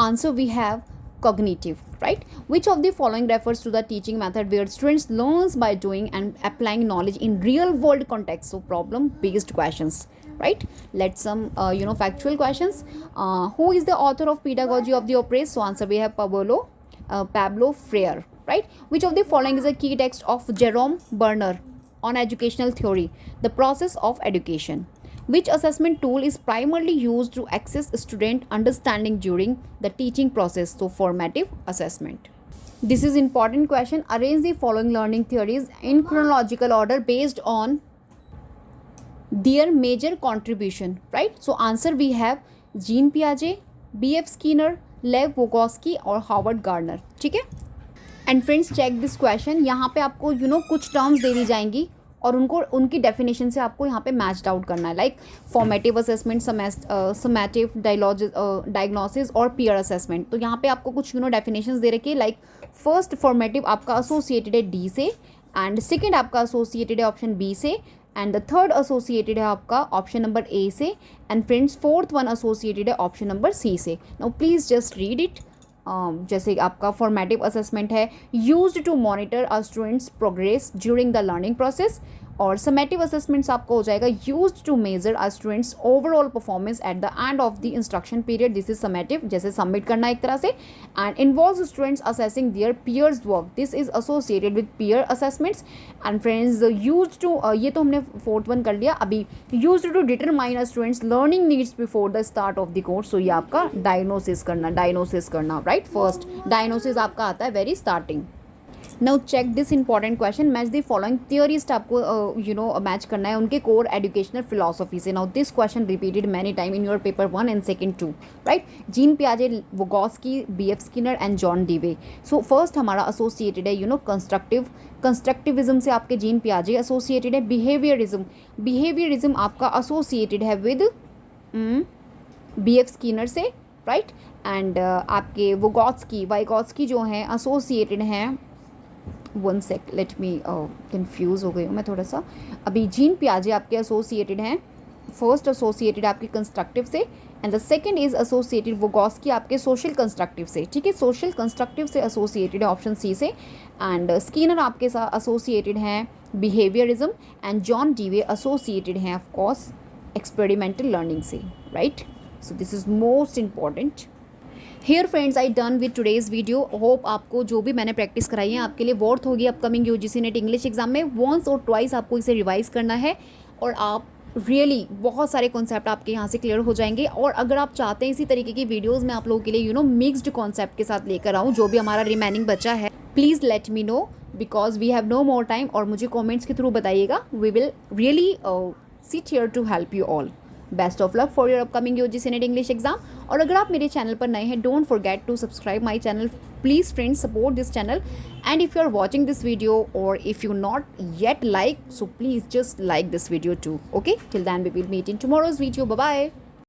Answer we have cognitive, right? Which of the following refers to the teaching method where students learns by doing and applying knowledge in real world context? So problem based questions, right? Let's some factual questions. Who is the author of Pedagogy of the Oppressed? So answer we have Pablo Freire, right? Which of the following is a key text of Jerome Bernard on educational theory? The process of education. Which assessment tool is primarily used to assess student understanding during the teaching process? So formative assessment. This is important question. Arrange the following learning theories in chronological order based on their major contribution, right? So answer we have Jean Piaget, B.F. Skinner, Lev Vygotsky और Howard Gardner. ठीक है, and friends check this question, यहाँ पे आपको कुछ टर्म्स दे दी जाएंगी और उनकी डेफिनेशन से आपको यहाँ पे मैच्ड आउट करना है, like formative assessment, summative, diagnosis और पीयर असेसमेंट। तो यहाँ पे आपको कुछ डेफिनेशंस दे रखी है, लाइक फर्स्ट फॉर्मेटिव आपका एसोसिएटेड है डी से, एंड सेकंड आपका एसोसिएटेड है ऑप्शन बी से, एंड द थर्ड एसोसिएटेड है आपका ऑप्शन नंबर ए से, and friends fourth one associated है ऑप्शन नंबर सी से। Now please just read it. जैसे आपका फॉर्मेटिव असेसमेंट है used to monitor a student's progress during the learning process, और समेटिव असेसमेंट्स आपका हो जाएगा used to measure a student's overall performance at the end of the instruction period. This is summative, जैसे सबमिट करना एक तरह से, and involves students assessing their peers work. This is associated with peer assessments. And friends used to, ये तो हमने फोर्थ वन कर लिया, अभी used to determine a student's learning needs before the start of the course. So ये आपका डायग्नोसिस करना, राइट? फर्स्ट डायग्नोसिस आपका आता है very starting. Now check this important question, match the following theorist आपको मैच करना है उनके कोर एजुकेशनल फिलोसफी से। Now this question repeated many time in your paper 1 and second 2, right? Jean पियाजे, Vygotsky, B.F. Skinner and John Dewey. So first हमारा एसोसिएटेड है कंस्ट्रक्टिविज्म से आपके जीन पियाजे एसोसिएटेड है। बिहेवियरिज्म आपका एसोसिएटेड है विद B.F. स्किनर से, राइट? एंड आपके वाइगोत्स्की जो हैं एसोसिएटेड हैं, one sec, let me confuse हो गई हूँ मैं थोड़ा सा। अभी जीन पियाजे आपके एसोसिएटेड हैं, फर्स्ट एसोसिएटेड आपके कंस्ट्रक्टिव से, and the second is associated Vygotsky आपके सोशल कंस्ट्रक्टिव से। ठीक है, सोशल कंस्ट्रक्टिव से एसोसिएटेड है ऑप्शन सी से, एंड स्किनर आपके साथ एसोसिएटेड हैं behaviourism, and John Dewey associated हैं ऑफ कोर्स एक्सपेरिमेंटल लर्निंग से, right? So this is most important. Here friends, I done with today's video. Hope आपको जो भी मैंने प्रैक्टिस कराई है आपके लिए वर्थ होगी upcoming UGC NET English exam में। वंस और ट्वाइस आपको इसे रिवाइज करना है और आप रियली बहुत सारे कॉन्सेप्ट आपके यहाँ से क्लियर हो जाएंगे। और अगर आप चाहते हैं इसी तरीके की वीडियोज़ मैं आप लोगों के लिए मिक्स्ड कॉन्सेप्ट के साथ लेकर आऊँ, जो भी हमारा रिमेनिंग बचा है, please let me know because we have no more time. और मुझे कॉमेंट्स के थ्रू बताइएगा, we will really sit here to help you all. Best of luck for your upcoming UGC NET English exam. और अगर आप मेरे चैनल पर नए हैं, don't forget to subscribe my channel. Please friends support this channel, and if you are watching this video और if you not yet like, so please just like this video too. Okay, till then we will meet in tomorrow's video. Bye bye.